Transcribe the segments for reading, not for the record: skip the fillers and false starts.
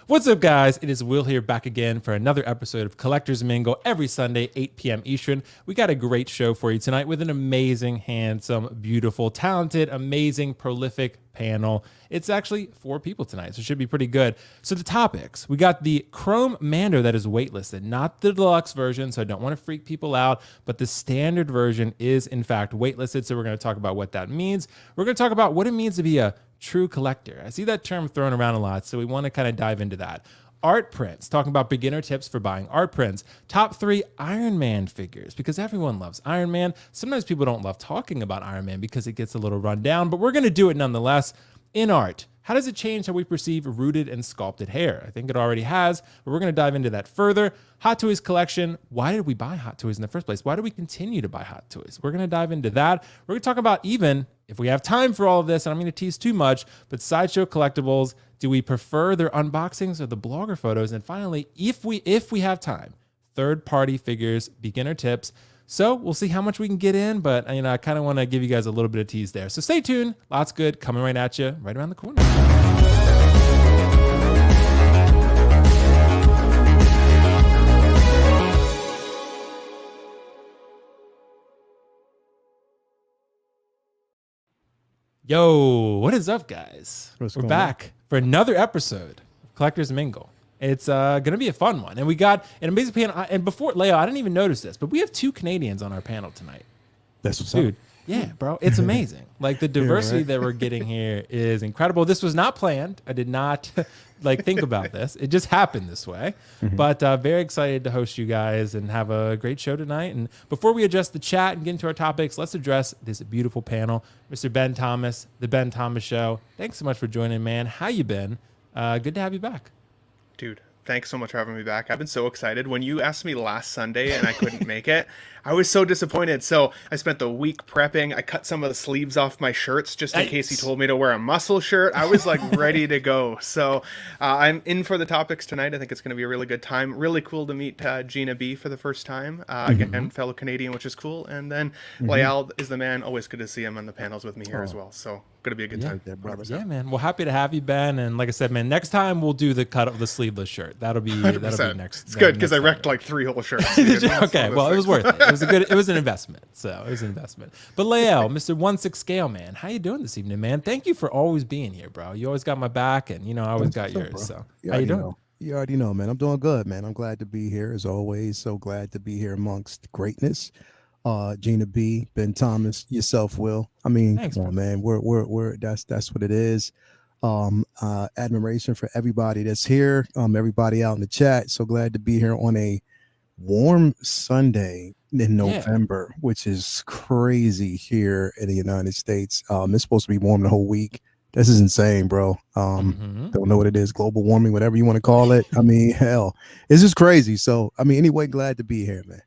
What's up, guys? It is Will here, back again for another episode of Collectors Mingle every Sunday, 8 p.m. Eastern. We got a great show for you tonight with an amazing, handsome, beautiful, talented, amazing, prolific panel. It's actually 4 people tonight, so it should be pretty good. So the topics, we got the Chrome Mando that is waitlisted, not the deluxe version, so I don't want to freak people out, but the standard version is in fact waitlisted, so we're going to talk about what that means. We're going to talk about what it means to be a true collector. I see that term thrown around a lot, so we want to kind of dive into that. Art prints, talking about beginner tips for buying art prints. Top 3 Iron Man figures, because everyone loves Iron Man. Sometimes people don't love talking about Iron Man because it gets a little run down, but we're going to do it nonetheless. InArt, how does it change how we perceive rooted and sculpted hair? I think it already has, but we're going to dive into that further. Hot Toys collection. Why did we buy Hot Toys in the first place? Why do we continue to buy Hot Toys? We're going to dive into that. We're going to talk about, even if we have time for all of this, and I'm going to tease too much, but Sideshow collectibles. Do we prefer their unboxings or the blogger photos? And finally, if we have time, third-party figures, beginner tips. So we'll see how much we can get in, but I kind of want to give you guys a little bit of tease there. So stay tuned. Lots good coming right at you, right around the corner. Yo, what is up, guys? We're back for another episode of Collectors Mingle. It's going to be a fun one. And we got an amazing panel. And before, Leo, I didn't even notice this, but we have 2 Canadians on our panel tonight. That's what's Dude, up. Yeah, bro. It's amazing. Like, the diversity that we're getting here is incredible. This was not planned. I did not think about this. It just happened this way. But very excited to host you guys and have a great show tonight. And before we address the chat and get into our topics, let's address this beautiful panel. Mr. Ben Thomas, The Ben Thomas Show. Thanks so much for joining, man. How you been? Good to have you back. Dude, thanks so much for having me back. I've been so excited. When you asked me last Sunday and I couldn't make it, I was so disappointed. So I spent the week prepping. I cut some of the sleeves off my shirts just in case he told me to wear a muscle shirt. I was like ready to go. So I'm in for the topics tonight. I think it's going to be a really good time. Really cool to meet Gina B for the first time. Again, fellow Canadian, which is cool. And then Layal is the man. Always good to see him on the panels with me here as well. So going to be a good time. There, brother. Yeah, man. Well, happy to have you, Ben. And like I said, man, next time we'll do the cut of the sleeveless shirt. That'll be next. It's good because I wrecked like 3 whole shirts. Okay, well, it was worth it. It was an investment. So it was an investment. But Lael, Mr. 1/6 scale, man, how you doing this evening, man? Thank you for always being here, bro. You always got my back, and I always got yours. So how you doing? You already know, man. I'm doing good, man. I'm glad to be here as always. So glad to be here amongst greatness. Gina B, Ben Thomas, yourself, Will. I mean, thanks, come on, man. We're that's what it is. Admiration for everybody that's here. Everybody out in the chat. So glad to be here on a warm Sunday in November, which is crazy here in the United States. It's supposed to be warm the whole week. This is insane, bro. Don't know what it is, global warming, whatever you want to call it. I mean, hell, it's just crazy. So, I mean, anyway, glad to be here, man.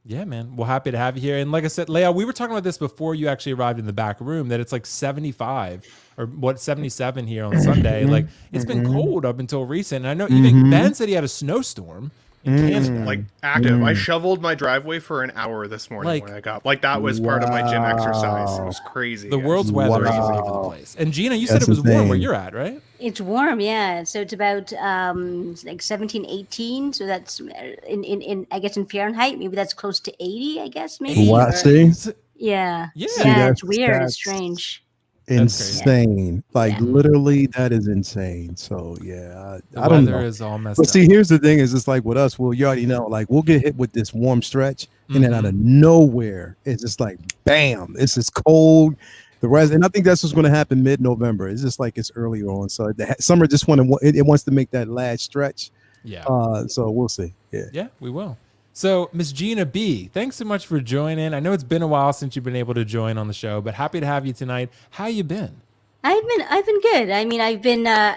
Yeah, man. Well, happy to have you here. And like I said, Leia, we were talking about this before you actually arrived in the back room, that it's like 75 or 77 here on Sunday. Like, it's been cold up until recent. And I know even Ben said he had a snowstorm in Canada. Like, active. I shoveled my driveway for an hour this morning when I got like that was part of my gym exercise. It was crazy. The world's weather is all over the place. And Gina, you said it was warm where you're at, right? It's warm, yeah. So it's about like 17, 18. So that's in I guess in Fahrenheit, maybe that's close to 80, I guess, maybe. What? See? Yeah. Yeah. Yeah, it's weird. It's strange. Insane. Like literally that is insane. So yeah, I don't know. Is all messed but up. see, here's the thing, is it's like with us, well, you already know, like we'll get hit with this warm stretch and then out of nowhere it's just like bam, it's just cold. The rest, and I think that's what's going to happen mid-November. It's just like it's earlier on, so the summer just it wants to make that last stretch. Yeah. So we'll see. Yeah, we will. So, Miss Gina B, thanks so much for joining. I know it's been a while since you've been able to join on the show, but happy to have you tonight. How you been? I've been good. I mean, I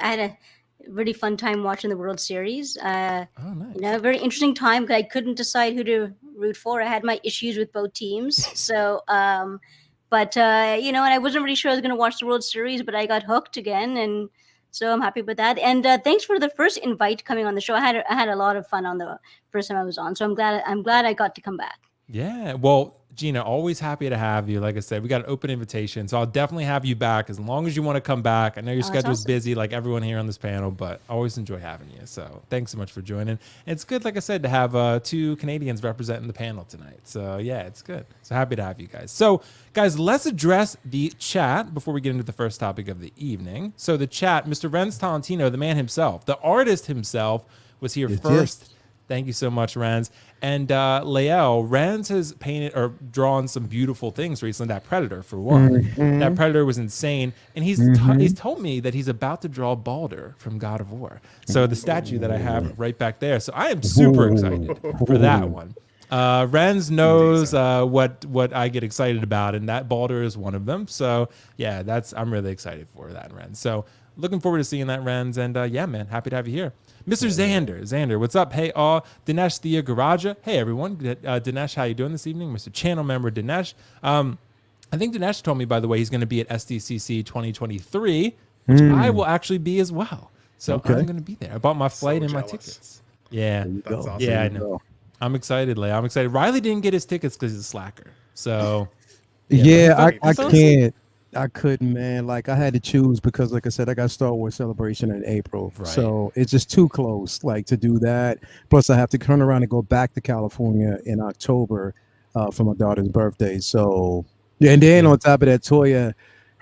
had a really fun time watching the World Series. Nice. A very interesting time because I couldn't decide who to root for. I had my issues with both teams. So, but and I wasn't really sure I was going to watch the World Series, but I got hooked again, and so I'm happy with that. And thanks for the first invite coming on the show. I had a lot of fun on the first time I was on, so I'm glad I got to come back. Yeah. Well, Gina, always happy to have you. Like I said, we got an open invitation, so I'll definitely have you back as long as you want to come back. I know your schedule's awesome. busy, like everyone here on this panel, but always enjoy having you. So thanks so much for joining. And it's good, like I said, to have 2 Canadians representing the panel tonight. So yeah, it's good. So happy to have you guys. So guys, let's address the chat before we get into the first topic of the evening. So the chat, Mr. Renz Tolentino, the man himself, the artist himself, was here first. Thank you so much, Renz. And Lael, Renz has painted or drawn some beautiful things recently. That Predator, for one. That Predator was insane. And he's told me that he's about to draw Balder from God of War. So the statue that I have right back there. So I am super excited for that one. Renz knows what I get excited about, and that Balder is one of them. So yeah, I'm really excited for that, Renz. So looking forward to seeing that, Renz. And yeah, man, happy to have you here. Mr. Xander, what's up? Hey, all. Dinesh Thea Garaja. Hey, everyone. Dinesh, how you doing this evening? Mr. Channel member Dinesh. I think Dinesh told me, by the way, he's going to be at SDCC 2023, which I will actually be as well. So I'm going to be there. I bought my flight and my tickets. Yeah. That's awesome. Yeah, I know. I'm excited, Leia. I'm excited. Riley didn't get his tickets because he's a slacker. So I couldn't, man. Like, I had to choose because, like I said, I got Star Wars Celebration in April. Right. So it's just too close, like, to do that. Plus, I have to turn around and go back to California in October for my daughter's birthday. So, yeah. And then on top of that, Toya,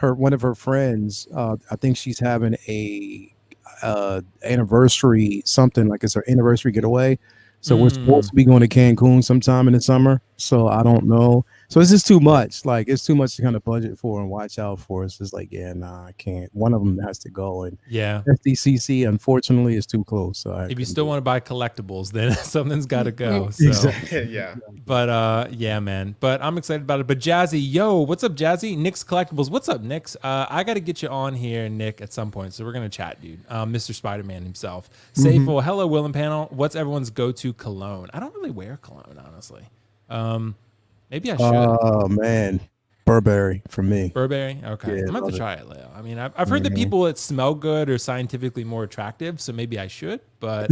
one of her friends, I think she's having a anniversary, something like it's her anniversary getaway. So we're supposed to be going to Cancun sometime in the summer. So I don't know. So it's just too much. Like, it's too much to kind of budget for and watch out for. It's just like, yeah, nah, I can't. One of them has to go. And yeah, SDCC, unfortunately, is too close. So if you still want to buy collectibles, then something's got to go. So. Exactly. Yeah. But yeah, man. But I'm excited about it. But Jazzy, yo, what's up, Jazzy? Nick's Collectibles. What's up, Nick's? I got to get you on here, Nick, at some point. So we're gonna chat, dude. Mr. Spider-Man himself. Sayful, hello, Will and panel. What's everyone's go-to cologne? I don't really wear cologne, honestly. Maybe I should. Oh man, Burberry for me. Burberry? Okay. Yeah, I'm going to try it, Leo. I mean, I've heard that people that smell good are scientifically more attractive, so maybe I should. But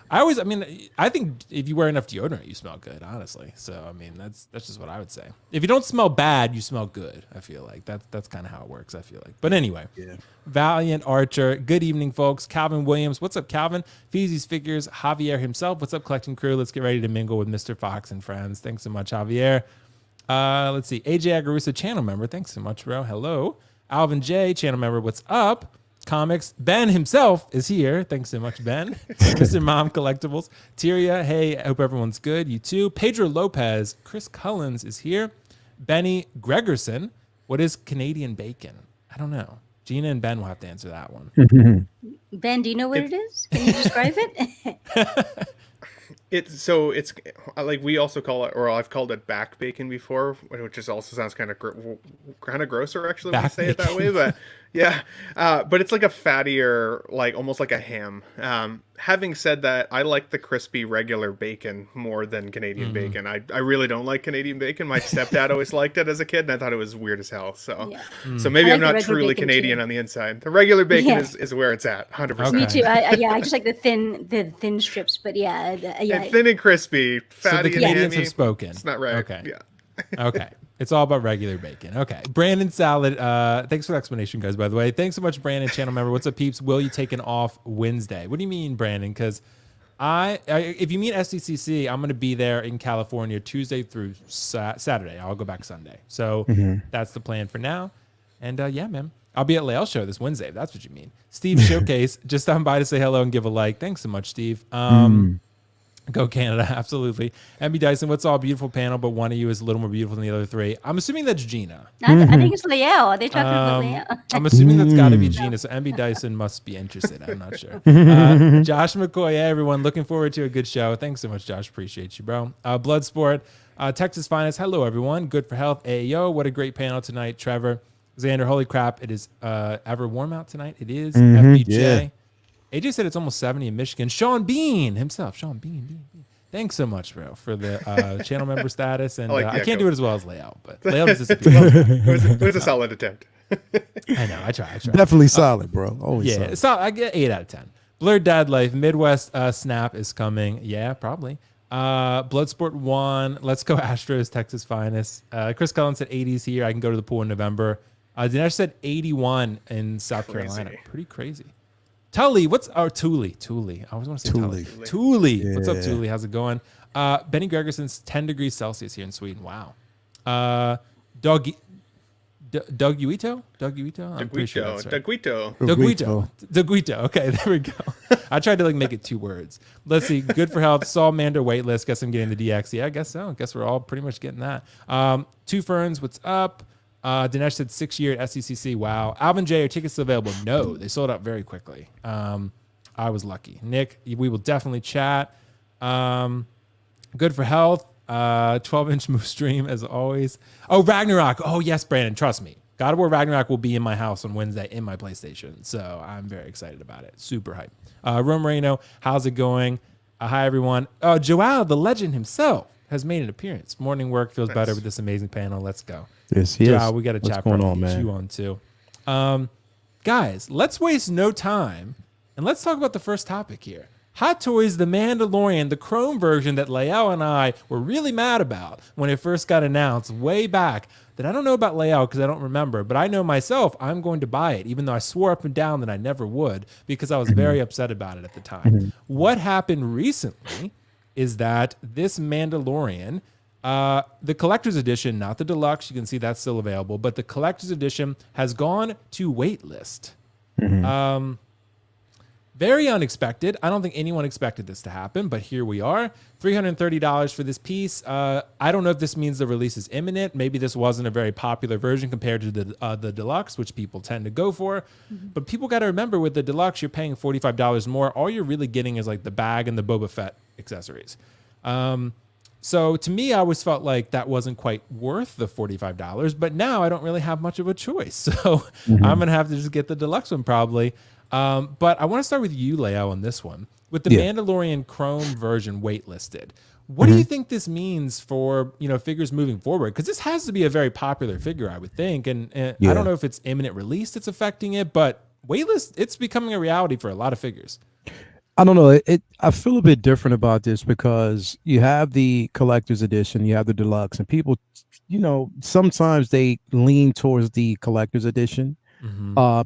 I think if you wear enough deodorant, you smell good, honestly. So, I mean, that's just what I would say. If you don't smell bad, you smell good, I feel like. That's kind of how it works, I feel like. But anyway, Valiant Archer. Good evening, folks. Calvin Williams. What's up, Calvin? Feezy's Figures. Javier himself. What's up, Collecting Crew? Let's get ready to mingle with Mr. Fox and friends. Thanks so much, Javier. Let's see. AJ Agarusa, channel member. Thanks so much, bro. Hello. Alvin J, channel member. What's up? Comics. Ben himself is here. Thanks so much, Ben. Mr. Mom Collectibles. Tyria, hey, I hope everyone's good. You too. Pedro Lopez. Chris Cullens is here. Benny Gregerson. What is Canadian bacon? I don't know. Gina and Ben will have to answer that one. Ben, do you know what it is? Can you describe it? It's like we also call it, or I've called it back bacon before, which is also sounds kind of grosser actually when you say it that way. But yeah, but it's like a fattier, like almost like a ham. Having said that, I like the crispy regular bacon more than Canadian bacon. I really don't like Canadian bacon. My stepdad always liked it as a kid, and I thought it was weird as hell. So so maybe I'm not truly Canadian on the inside. The regular bacon is where it's at, 100%. Me too. I just like the thin strips, but And thin and crispy, fatty so the Canadians and hammy. have spoken. It's not right. Okay. Yeah. Okay. It's all about regular bacon. Okay. Brandon Salad. Thanks for the explanation, guys, by the way. Thanks so much, Brandon, channel member. What's up, peeps? Will you taking off Wednesday? What do you mean, Brandon? Because if you mean SDCC, I'm going to be there in California Tuesday through Saturday. I'll go back Sunday. So that's the plan for now. And yeah, man. I'll be at Lael's show this Wednesday, if that's what you mean. Steve Showcase, just stopping by to say hello and give a like. Thanks so much, Steve. Go Canada, absolutely. MB Dyson, what's all beautiful panel, but one of you is a little more beautiful than the other three. I'm assuming that's Gina. I think it's Lael. Are they talking about Lael? I'm assuming that's got to be Gina, so MB Dyson must be interested. I'm not sure. Josh McCoy, hey, everyone. Looking forward to a good show. Thanks so much, Josh. Appreciate you, bro. Bloodsport, Texas Finest. Hello, everyone. Good for health. Ayo, what a great panel tonight, Trevor. Xander, holy crap. It is ever warm out tonight. It is. FBJ. Yeah. AJ said it's almost 70 in Michigan. Sean Bean himself. Sean Bean. Thanks so much, bro, for the channel member status. And I can't do it as well as Layout, but Layout is disappearing. It was a solid attempt. I know. I try. Definitely solid, bro. Always solid. I get 8 out of 10. Blurred Dad Life. Midwest Snap is coming. Yeah, probably. Bloodsport 1. Let's go Astros, Texas finest. Chris Cullen said 80s here. I can go to the pool in November. Dinesh said 81 in South Carolina. Pretty crazy. Tully, what's our Thule? I always want to say Tully. Thule. Yeah. What's up, Thule? How's it going? Benny Gregerson's 10 degrees Celsius here in Sweden. Wow. Doug Uito? I'm pretty sure that's right. Doguito. Okay, there we go. I tried to make it 2 words. Let's see. Good for health. Saw Mando waitlist. Guess I'm getting the DX. Yeah, I guess so. Guess we're all pretty much getting that. Two Ferns, what's up? Dinesh said 6 year at SCCC. Wow. Alvin J, are tickets still available? No, they sold out very quickly. I was lucky. Nick, we will definitely chat. Good for health. 12-inch move stream as always. Oh, Ragnarok. Oh, yes, Brandon. Trust me. God of War Ragnarok will be in my house on Wednesday in my PlayStation. So I'm very excited about it. Super hype. Rome Moreno, how's it going? Hi, everyone. Joao, the legend himself, has made an appearance. Morning work feels better with this amazing panel. Let's go. Yes, Joao, we got a chat going on, man. You on too. Guys, let's waste no time and let's talk about the first topic here. Hot Toys The Mandalorian, the Chrome version that Lael and I were really mad about when it first got announced way back. That I don't know about Lael because I don't remember, but I know myself I'm going to buy it, even though I swore up and down that I never would because I was very upset about it at the time. What happened recently is that this Mandalorian, the collector's edition, not the deluxe, you can see that's still available, but the collector's edition has gone to waitlist. Very unexpected. I don't think anyone expected this to happen, but here we are. $330 for this piece. I don't know if this means the release is imminent. Maybe this wasn't a very popular version compared to the deluxe, which people tend to go for. But people got to remember with the deluxe, you're paying $45 more. All you're really getting is the bag and the Boba Fett accessories. So to me, I always felt like that wasn't quite worth the $45, but now I don't really have much of a choice. So I'm going to have to just get the deluxe one probably. But I want to start with you, Lael, on this one. With the Mandalorian Chrome version waitlisted, what do you think this means for figures moving forward? Because this has to be a very popular figure, I would think. And I don't know if it's imminent release that's affecting it, but waitlist, it's becoming a reality for a lot of figures. I don't know. I feel a bit different about this because you have the collector's edition, you have the deluxe, and people, sometimes they lean towards the collector's edition.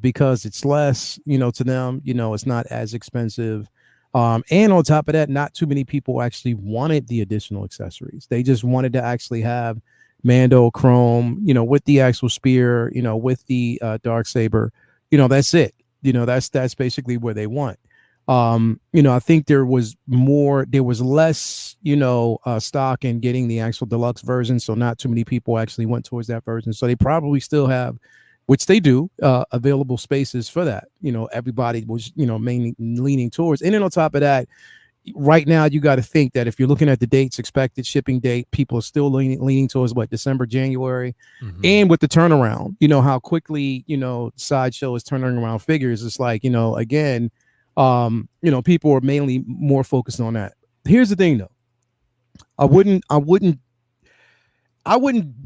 Because it's less, to them, it's not as expensive. And on top of that, not too many people actually wanted the additional accessories. They just wanted to actually have Mando Chrome, with the actual spear, with the dark saber, that's it. That's basically where they want. I think there was less, stock in getting the actual deluxe version. So not too many people actually went towards that version. So they probably still have, which they do, available spaces for that. Everybody was, mainly leaning towards. And then on top of that, right now, you got to think that if you're looking at the dates, expected shipping date, people are still leaning towards December, January. And with the turnaround, how quickly, Sideshow is turning around figures. It's again, people are mainly more focused on that. Here's the thing, though. I wouldn't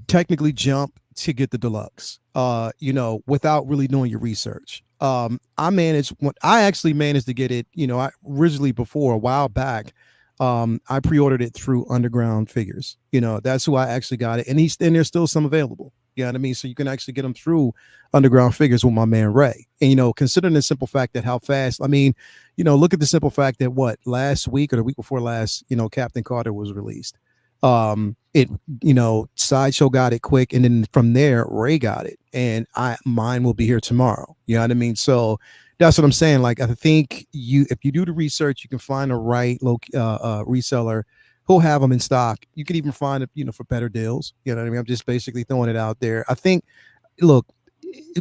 technically jump to get the deluxe, without really doing your research. I actually managed to get it, I originally before a while back, I pre-ordered it through Underground Figures. That's who I actually got it. And there's still some available. You know what I mean? So you can actually get them through Underground Figures with my man Ray. And, considering the simple fact that how fast, look at the simple fact that last week or the week before last, Captain Carter was released. Sideshow got it quick, and then from there Ray got it, and mine will be here tomorrow. You know what I mean? So that's what I'm saying. I think if you do the research, you can find the right reseller who'll have them in stock. You can even find it, for better deals. You know what I mean? I'm just basically throwing it out there. I think, look,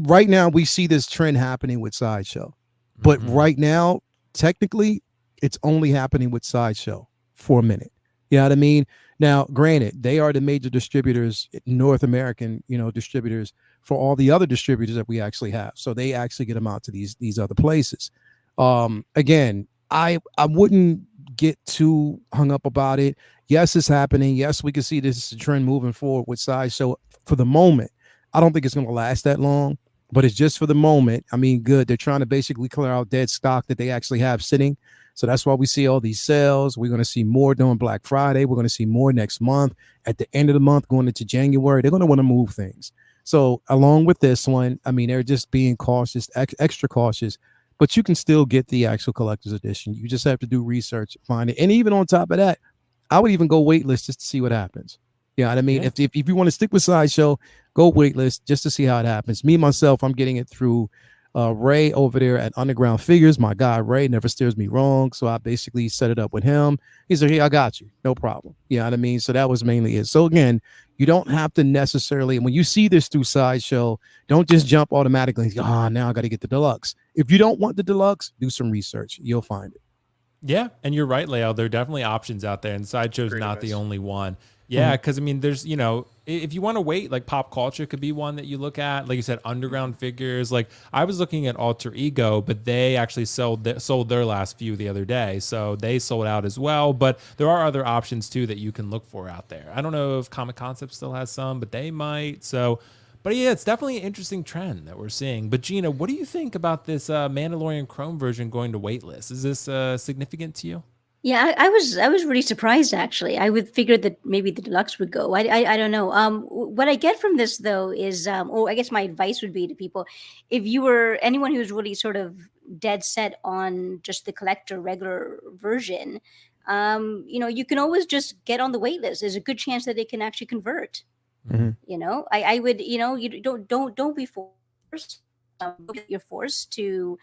right now we see this trend happening with Sideshow, but right now, technically, it's only happening with Sideshow for a minute. You know what I mean? Now, granted, they are the major distributors, North American, distributors for all the other distributors that we actually have. So they actually get them out to these other places. Again, I wouldn't get too hung up about it. Yes, it's happening. Yes, we can see this is a trend moving forward with Sideshow for the moment. I don't think it's going to last that long, but it's just for the moment. Good. They're trying to basically clear out dead stock that they actually have sitting. So that's why we see all these sales. We're going to see more during Black Friday. We're going to see more next month. At the end of the month, going into January, they're going to want to move things. So along with this one, I mean, they're just being cautious, extra cautious, but you can still get the actual collector's edition. You just have to do research, find it. And even on top of that, I would even go waitlist just to see what happens. You know what I mean? Yeah. If you want to stick with Sideshow, go waitlist just to see how it happens. Me, myself, I'm getting it through Ray over there at Underground Figures. My guy, Ray, never steers me wrong. So I basically set it up with him. He's like, hey, I got you. No problem. You know what I mean? So that was mainly it. So again, you don't have to necessarily, when you see this through Sideshow, don't just jump automatically. Now I got to get the deluxe. If you don't want the deluxe, do some research. You'll find it. Yeah, and you're right, Leo. There are definitely options out there, and Sideshow's not the only one. Yeah, because I mean, there's, you know, if you want to wait, like pop culture could be one that you look at. Like you said, underground figures. Like I was looking at Alter Ego, but they actually sold their last few the other day, so they sold out as well. But there are other options too that you can look for out there. I don't know if Comic Concept still has some, but they might. So, but yeah, it's definitely an interesting trend that we're seeing. But Gina, what do you think about this Mandalorian Chrome version going to waitlist? Is this significant to you? Yeah, I was really surprised actually. I would figure that maybe the deluxe would go. I don't know. What I get from this though is, or I guess my advice would be to people, if you were anyone who's really sort of dead set on just the collector regular version, you know, you can always just get on the wait list. There's a good chance that it can actually convert. You know, I would, you know, you don't be forced. You're forced to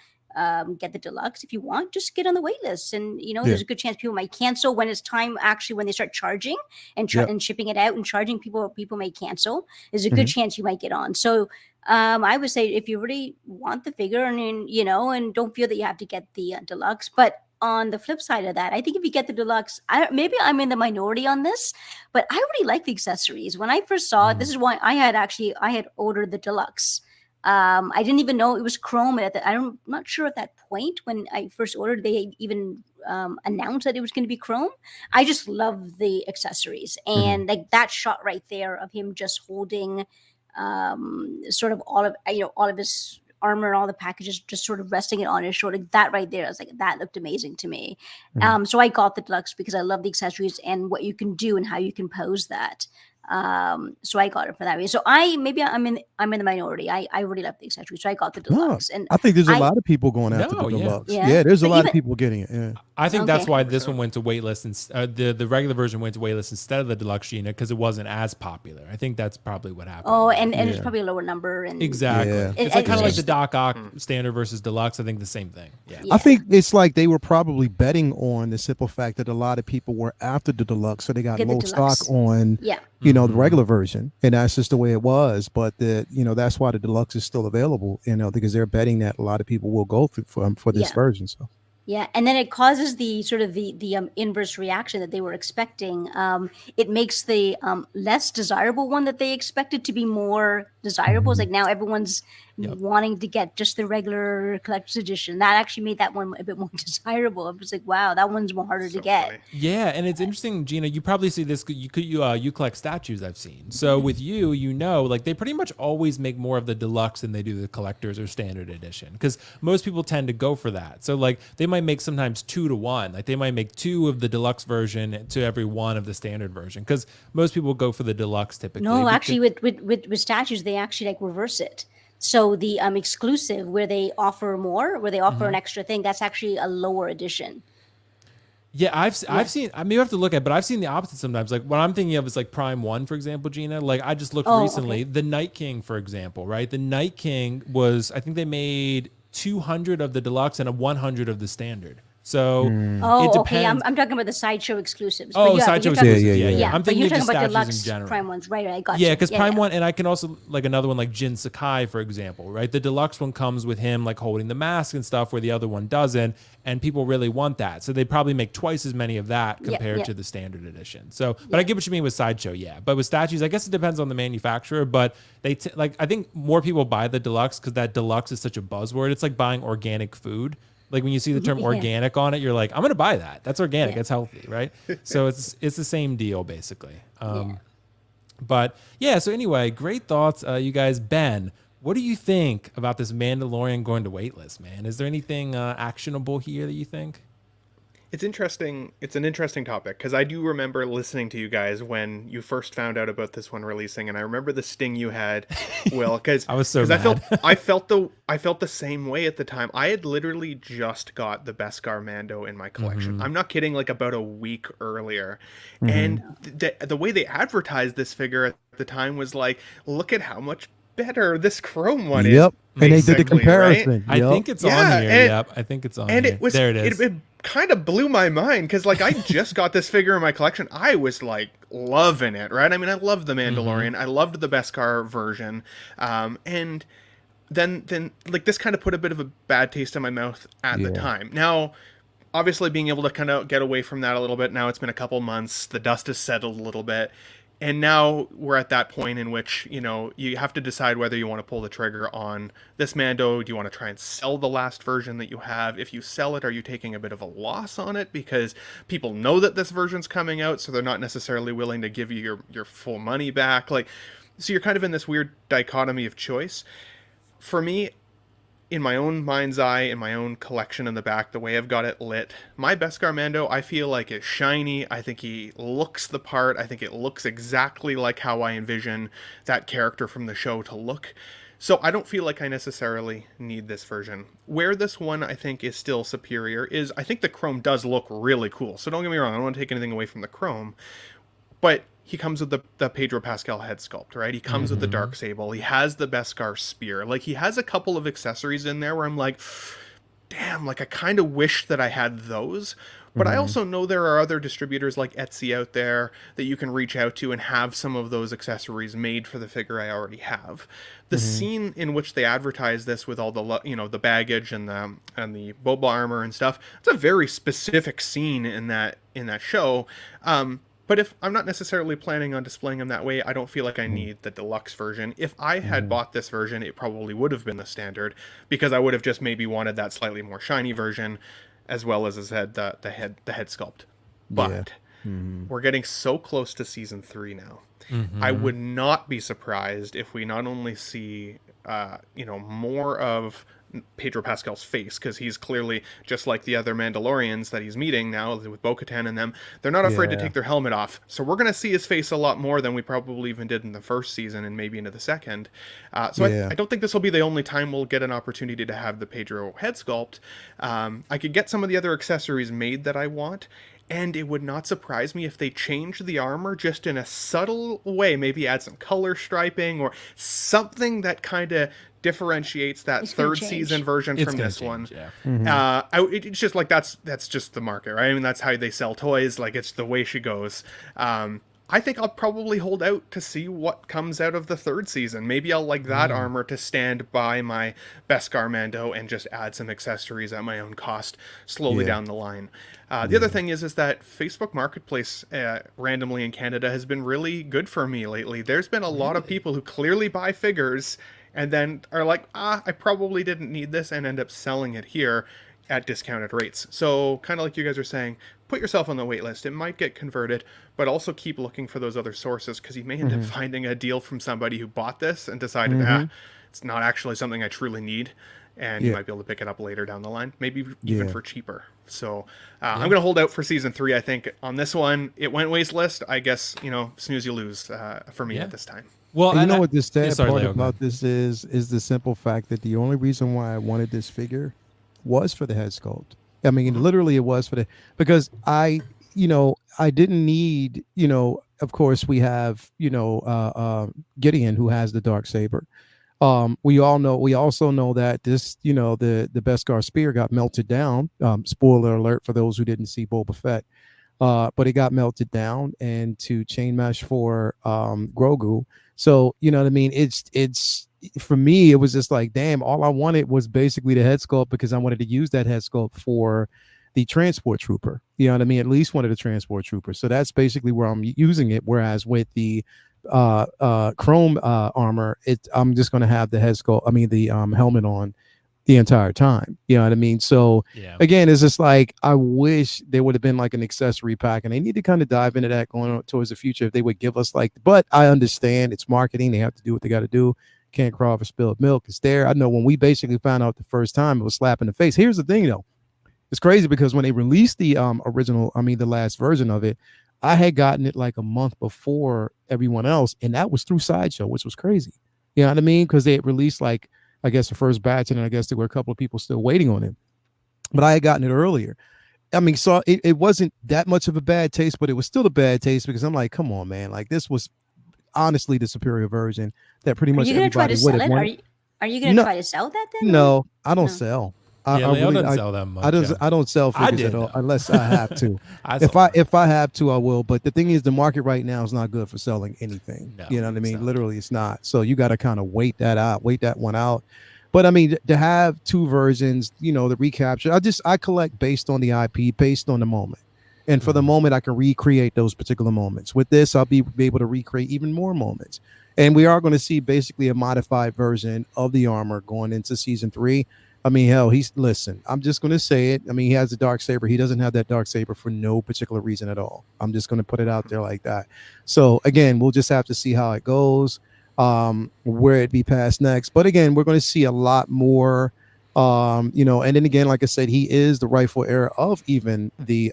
get the deluxe. If you want, just get on the wait list, and you know there's a good chance people might cancel when it's time, actually when they start charging and and shipping it out and charging, people may cancel. There's a good chance you might get on. So I would say if you really want the figure, and you know, and don't feel that you have to get the deluxe. But on the flip side of that, I think if you get the deluxe, maybe I'm in the minority on this, but I really like the accessories. When I first saw it, this is why I had ordered the deluxe. I didn't even know it was Chrome. I'm not sure at that point when I first ordered, they even announced that it was going to be Chrome. I just love the accessories, and like that shot right there of him just holding sort of all of his armor and all the packages, just sort of resting it on his shoulder. That right there, I was like, that looked amazing to me. So I got the deluxe because I love the accessories and what you can do and how you can pose that. So I got it for that reason. So I'm in the minority. I really love the accessories, so I got the deluxe. And I think there's a lot of people going after the deluxe. Yeah, there's a lot of people getting it. Yeah, I think that's why this one went to waitlist, and the regular version went to waitlist instead of the deluxe, Gina, because it wasn't as popular. I think that's probably what happened. Oh, and it's probably a lower number. And exactly, it's like kind of like the Doc Ock standard versus deluxe. I think the same thing. Yeah, I think it's like they were probably betting on the simple fact that a lot of people were after the deluxe, so they got low stock on. You know, the regular version, and that's just the way it was. But that's why the deluxe is still available, you know, because they're betting that a lot of people will go through for this version. So yeah, and then it causes the sort of the inverse reaction that they were expecting. It makes the less desirable one that they expected to be more desirable. It's like now everyone's wanting to get just the regular collector's edition. That actually made that one a bit more desirable. I was like, wow, that one's more harder to get. Funny. Yeah, and it's interesting, Gina. You probably see this. You collect statues. I've seen. So with you know, like they pretty much always make more of the deluxe than they do the collector's or standard edition, because most people tend to go for that. So like they might make sometimes 2 to 1. Like they might make 2 of the deluxe version to every 1 of the standard version, because most people go for the deluxe typically. No, actually, with statues, they actually like reverse it. So the exclusive, where they offer more, where they offer an extra thing, that's actually a lower edition. Yeah, I've seen. I mean, you have to look at, but I've seen the opposite sometimes. Like what I'm thinking of is like Prime 1, for example, Gina. Like I just looked recently, the Night King, for example, right? The Night King was, I think they made 200 of the deluxe and 100 of the standard. So it depends. Okay. I'm talking about the Sideshow exclusives. Sideshow exclusives. Yeah. I'm thinking you're talking just about statues deluxe in general. Prime ones, right? I got Yeah, because Prime 1, and I can also like another one like Jin Sakai, for example, right? The deluxe one comes with him like holding the mask and stuff, where the other one doesn't, and people really want that. So they probably make twice as many of that compared to the standard edition. So, but I get what you mean with Sideshow, but with statues, I guess it depends on the manufacturer. But they like I think more people buy the deluxe because that deluxe is such a buzzword. It's like buying organic food. Like when you see the term organic on it, you're like, I'm going to buy that. That's organic. It's healthy, right? So it's the same deal, basically. But yeah, so anyway, great thoughts, you guys. Ben, what do you think about this Mandalorian going to waitlist, man? Is there anything actionable here that you think? It's interesting. It's an interesting topic because I do remember listening to you guys when you first found out about this one releasing, and I remember the sting you had, Will, because I was so I mad. felt the same way at the time. I had literally just got the Beskar Mando in my collection. Mhm. I'm not kidding, like about a week earlier, Mhm. and the way they advertised this figure at the time was like, look at how much better this Chrome one is. Yep. And they did the basically, right? comparison. I Yep. think it's Yeah, on here. and- Yep, I think it's on And here. it was There it is. It kind of blew my mind because like I just got this figure in my collection. I was like loving it, right? I mean, I loved the Mandalorian. I loved the Beskar version, and then like this kind of put a bit of a bad taste in my mouth at the Yeah. time. Now, obviously, being able to kind of get away from that a little bit. Now it's been a couple months. The dust has settled a little bit. And now we're at that point in which, you know, you have to decide whether you want to pull the trigger on this Mando. Do you want to try and sell the last version that you have? If you sell it, are you taking a bit of a loss on it? Because people know that this version's coming out, so they're not necessarily willing to give you your full money back. Like, so you're kind of in this weird dichotomy of choice. For me, in my own mind's eye, in my own collection in the back, the way I've got it lit, my Beskar Mando, I feel like is shiny. I think he looks the part. I think it looks exactly like how I envision that character from the show to look. So I don't feel like I necessarily need this version. Where this one I think is still superior is I think the Chrome does look really cool. So don't get me wrong, I don't want to take anything away from the Chrome, but he comes with the Pedro Pascal head sculpt, right? He comes with the Darksable. He has the Beskar spear. Like, he has a couple of accessories in there where I'm like, damn, like, I kind of wish that I had those. But I also know there are other distributors like Etsy out there that you can reach out to and have some of those accessories made for the figure I already have. The scene in which they advertise this with all the, you know, the baggage and the Boba armor and stuff, it's a very specific scene in that show. But if I'm not necessarily planning on displaying them that way, I don't feel like I need the deluxe version. If I had bought this version, it probably would have been the standard, because I would have just maybe wanted that slightly more shiny version, as well as the head sculpt. But we're getting so close to season 3 now. I would not be surprised if we not only see more of Pedro Pascal's face, because he's clearly, just like the other Mandalorians that he's meeting now with Bo-Katan and them, they're not afraid to take their helmet off. So we're going to see his face a lot more than we probably even did in the first season and maybe into the second. I don't think this will be the only time we'll get an opportunity to have the Pedro head sculpt. I could get some of the other accessories made that I want, and it would not surprise me if they change the armor just in a subtle way, maybe add some color striping or something that kind of differentiates that It's gonna third change. season version It's from gonna this one. change, yeah. It's just like that's just the market, right? I mean, that's how they sell toys. Like, it's the way she goes. I think I'll probably hold out to see what comes out of the third season. Maybe I'll like that armor to stand by my Beskar Mando and just add some accessories at my own cost slowly down the line. The other thing is that Facebook Marketplace randomly in Canada has been really good for me lately. There's been a lot of people who clearly buy figures and then are like, I probably didn't need this, and end up selling it here at discounted rates. So kind of like you guys are saying, put yourself on the wait list. It might get converted, but also keep looking for those other sources, because you may end up finding a deal from somebody who bought this and decided, it's not actually something I truly need, and you might be able to pick it up later down the line, maybe even for cheaper. So I'm going to hold out for season 3. I think on this one, it went waste-list. I guess, snooze you lose for me at this time. Well, And you and know what the sad sorry, part Leo, go about this is the simple fact that the only reason why I wanted this figure was for the head sculpt. I mean, literally it was because I didn't need, of course we have, Gideon, who has the dark saber. We also know that this, the Beskar spear got melted down. Spoiler alert for those who didn't see Boba Fett. But it got melted down and to chain mesh for Grogu. So, you know what I mean? It's for me, it was just like, damn, all I wanted was basically the head sculpt, because I wanted to use that head sculpt for the transport trooper. You know what I mean? At least one of the transport troopers. So that's basically where I'm using it. Whereas with the chrome armor, I'm just going to have the head sculpt, the helmet on the entire time. You know what I mean? So again, it's just like, I wish there would have been like an accessory pack, and they need to kind of dive into that going on towards the future. If they would give us but I understand it's marketing. They have to do what they got to do. Can't crawl for spilled milk. It's there. I know when we basically found out the first time, it was slap in the face. Here's the thing though. It's crazy because when they released the original, the last version of it, I had gotten it like a month before everyone else, and that was through Sideshow, which was crazy. You know what I mean? Because they had released like, I guess, the first batch, and I guess there were a couple of people still waiting on it. But I had gotten it earlier. I mean, so it wasn't that much of a bad taste, but it was still a bad taste because I'm like, come on, man. Like, this was honestly the superior version that pretty much everybody would have wanted. Are you going to try to sell that then? No, I don't sell. Yeah, Leo doesn't sell that much. I don't sell figures at all unless I have to. If I have to, I will. But the thing is, the market right now is not good for selling anything. No, you know what I mean? Literally, it's not. So you got to kind of wait that one out. But I mean, to have two versions, the recapture, I collect based on the IP, based on the moment. And for the moment, I can recreate those particular moments. With this, I'll be able to recreate even more moments. And we are going to see basically a modified version of the armor going into season 3. I mean, hell, I'm just going to say it. I mean, he has a Darksaber. He doesn't have that Darksaber for no particular reason at all. I'm just going to put it out there like that. So again, we'll just have to see how it goes, where it be passed next. But again, we're going to see a lot more, and then again, like I said, he is the rightful heir of even the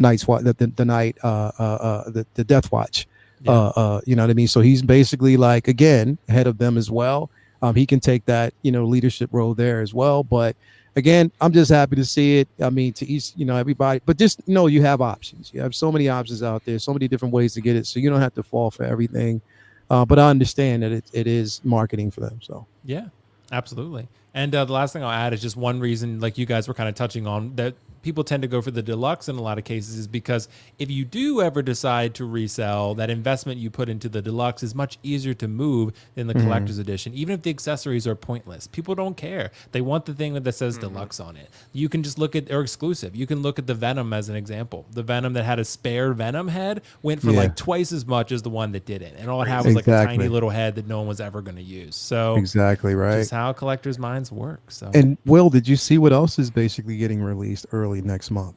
Night's Watch, the night, the Death Watch. Yeah. You know what I mean? So he's basically like, again, head of them as well. He can take that, leadership role there as well. But again, I'm just happy to see it. I mean, to each, everybody, but just know you have options. You have so many options out there, so many different ways to get it. So you don't have to fall for everything. But I understand that it is marketing for them. So yeah, absolutely. And the last thing I'll add is just one reason, like you guys were kind of touching on, that people tend to go for the deluxe in a lot of cases is because if you do ever decide to resell, that investment you put into the deluxe is much easier to move than the collector's edition. Even if the accessories are pointless, people don't care. They want the thing that says deluxe on it. You can just look at, or exclusive. You can look at the Venom as an example. The Venom that had a spare Venom head went for like twice as much as the one that didn't. And all it had was like a tiny little head that no one was ever going to use. So exactly right. Just how collectors' minds work. So, and Will, did you see what else is basically getting released early next month?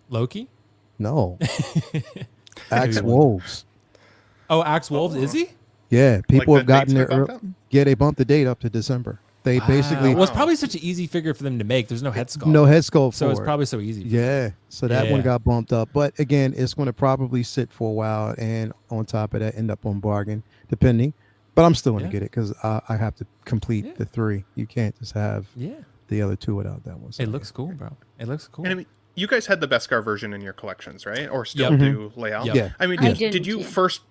Loki? No. Axe Wolves. Oh, Axe Wolves, is he? Yeah, people have gotten there. Yeah, they bumped the date up to December. They basically. Well, it's probably such an easy figure for them to make. There's no head sculpt. No head sculpt. So it's probably so easy. Yeah. So that one got bumped up. But again, it's going to probably sit for a while. And on top of that, end up on bargain, depending. But I'm still going to get it because I have to complete the 3. You can't just have the other 2 without that one. So it looks cool, bro. It looks cool. And I mean, you guys had the Beskar version in your collections, right? Or still do layout? Yeah. I mean, did you first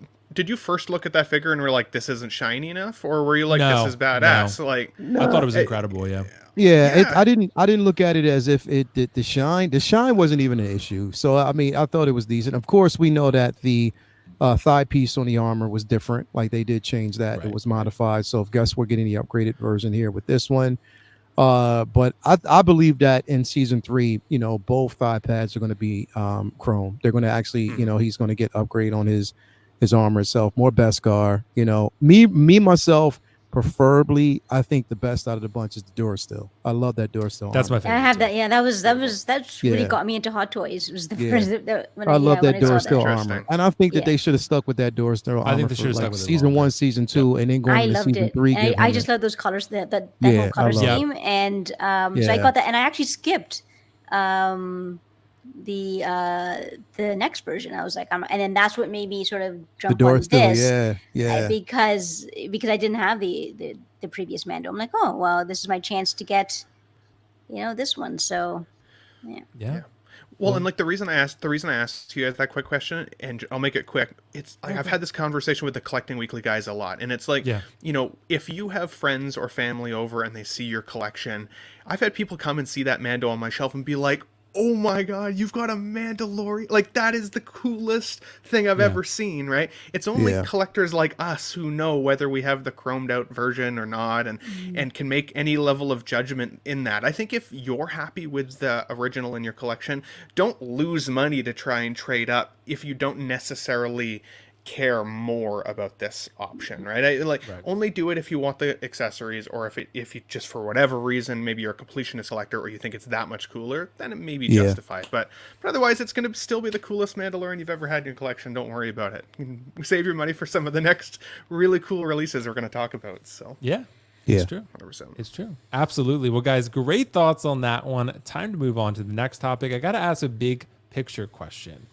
look at that figure and were like, this isn't shiny enough? Or were you like, this is badass? No. Like, I thought it was incredible, I didn't look at it as if it did the shine. The shine wasn't even an issue. So I mean, I thought it was decent. Of course, we know that the thigh piece on the armor was different. Like they did change that. It was modified. So guess we're getting the upgraded version here with this one. But I believe that in season 3, both thigh pads are going to be chrome. They're going to actually, he's going to get upgrade on his armor itself, more Beskar. Me myself, preferably, I think the best out of the bunch is the Durasteel. I love that Durasteel. That's my favorite. I have that. Yeah, that's really got me into Hot Toys. It was the first when I love that Durasteel armor, and I think that they should have stuck with that Durasteel armor. I think they should have stuck with season 1, season 2, and then going into season 3. I just love those colors, that whole color scheme, and so I got that, and I actually skipped the next version. I was like, and then that's what made me sort of jump on this. Because I didn't have the previous Mando. I'm like, oh well, this is my chance to get, this one. So, yeah. Well, and like the reason I asked you guys that quick question, and I'll make it quick. It's like I've had this conversation with the Collecting Weekly guys a lot, and it's like, if you have friends or family over and they see your collection, I've had people come and see that Mando on my shelf and be like, oh my god, you've got a Mandalorian. Like, that is the coolest thing I've ever seen, right? It's only collectors like us who know whether we have the chromed out version or not, and can make any level of judgment in that. I think if you're happy with the original in your collection, don't lose money to try and trade up if you don't necessarily care more about this option, right? Only do it if you want the accessories, or if you just for whatever reason, maybe you're a completionist collector, or you think it's that much cooler, then it may be justified. But otherwise, it's going to still be the coolest Mandalorian you've ever had in your collection. Don't worry about it. Save your money for some of the next really cool releases we're going to talk about. So yeah, It's true. 100%. It's true. Absolutely. Well, guys, great thoughts on that one. Time to move on to the next topic. I got to ask a big picture question.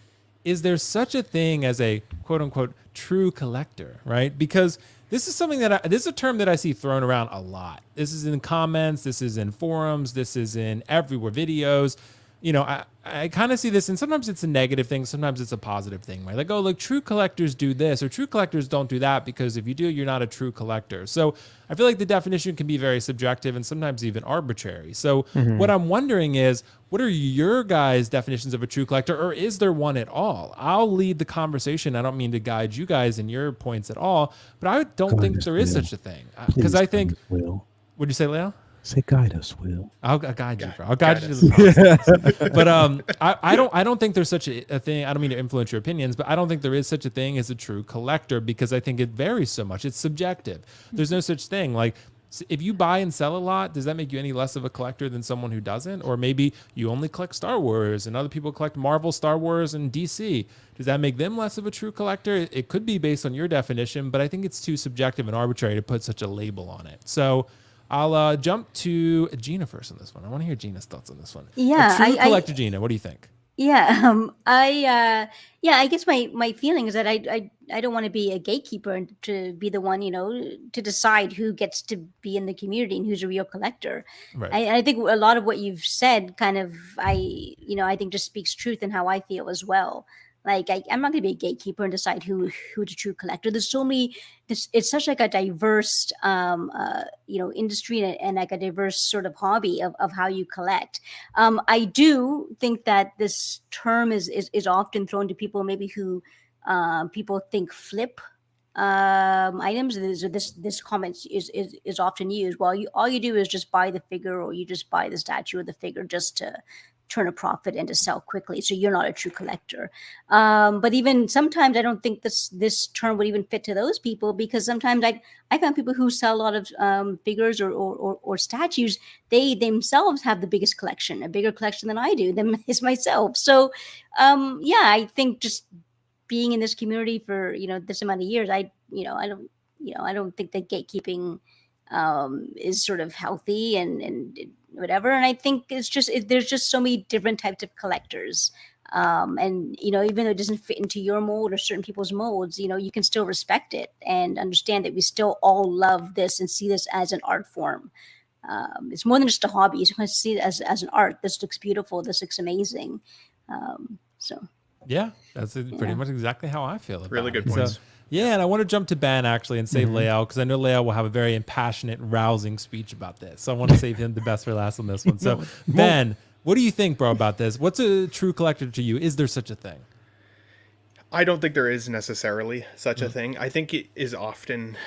Is there such a thing as a quote unquote true collector, right? Because this is something this is a term that I see thrown around a lot. This is in comments, this is in forums, this is in everywhere, videos. You know, I kind of see this, and sometimes it's a negative thing, sometimes it's a positive thing, right? Like, oh, look, true collectors do this, or true collectors don't do that, because if you do, you're not a true collector. So I feel like the definition can be very subjective and sometimes even arbitrary. So what I'm wondering is, what are your guys' definitions of a true collector, or is there one at all? I'll lead the conversation. I don't mean to guide you guys in your points at all, but I don't think there is such a thing. Because I think, what'd you say, Leo? Say guide us, Will. I'll guide you, bro. I'll guide you to the process. But I don't think there's such a thing. I don't mean to influence your opinions, but I don't think there is such a thing as a true collector, because I think it varies so much. It's subjective. There's no such thing. Like, if you buy and sell a lot, does that make you any less of a collector than someone who doesn't? Or maybe you only collect Star Wars and other people collect Marvel, Star Wars, and DC. Does that make them less of a true collector? It could be based on your definition, but I think it's too subjective and arbitrary to put such a label on it. So I'll jump to Gina first on this one. I want to hear Gina's thoughts on this one. Yeah, a true collector, Gina, what do you think? Yeah, I guess my feeling is that I don't want to be a gatekeeper and to be the one, to decide who gets to be in the community and who's a real collector. Right. I think a lot of what you've said kind of, I think just speaks truth in how I feel as well. Like, I'm not going to be a gatekeeper and decide who's a true collector. There's so many. It's such like a diverse, industry and like a diverse sort of hobby of how you collect. I do think that this term is often thrown to people maybe who people think flip items. This comment is often used. Well, all you do is just buy the figure, or you just buy the statue or the figure just to turn a profit and to sell quickly, so you're not a true collector. But even sometimes I don't think this term would even fit to those people, because sometimes I found people who sell a lot of figures or statues, they themselves have the biggest collection, a bigger collection than I do, than is myself. So I think just being in this community for this amount of years, I don't think that gatekeeping is sort of healthy and whatever. And I think it's just there's just so many different types of collectors, and even though it doesn't fit into your mold or certain people's molds, you can still respect it and understand that we still all love this and see this as an art form. It's more than just a hobby. You can see it as an art. This looks beautiful. This looks amazing. Yeah, that's pretty much exactly how I feel about Really good it. points. So, yeah, and I want to jump to Ben actually and save Leo, because I know Leo will have a very impassionate, rousing speech about this. So I want to save him the best for last on this one. So Ben, what do you think, bro, about this? What's a true collector to you? Is there such a thing? I don't think there is necessarily such a thing. I think it is often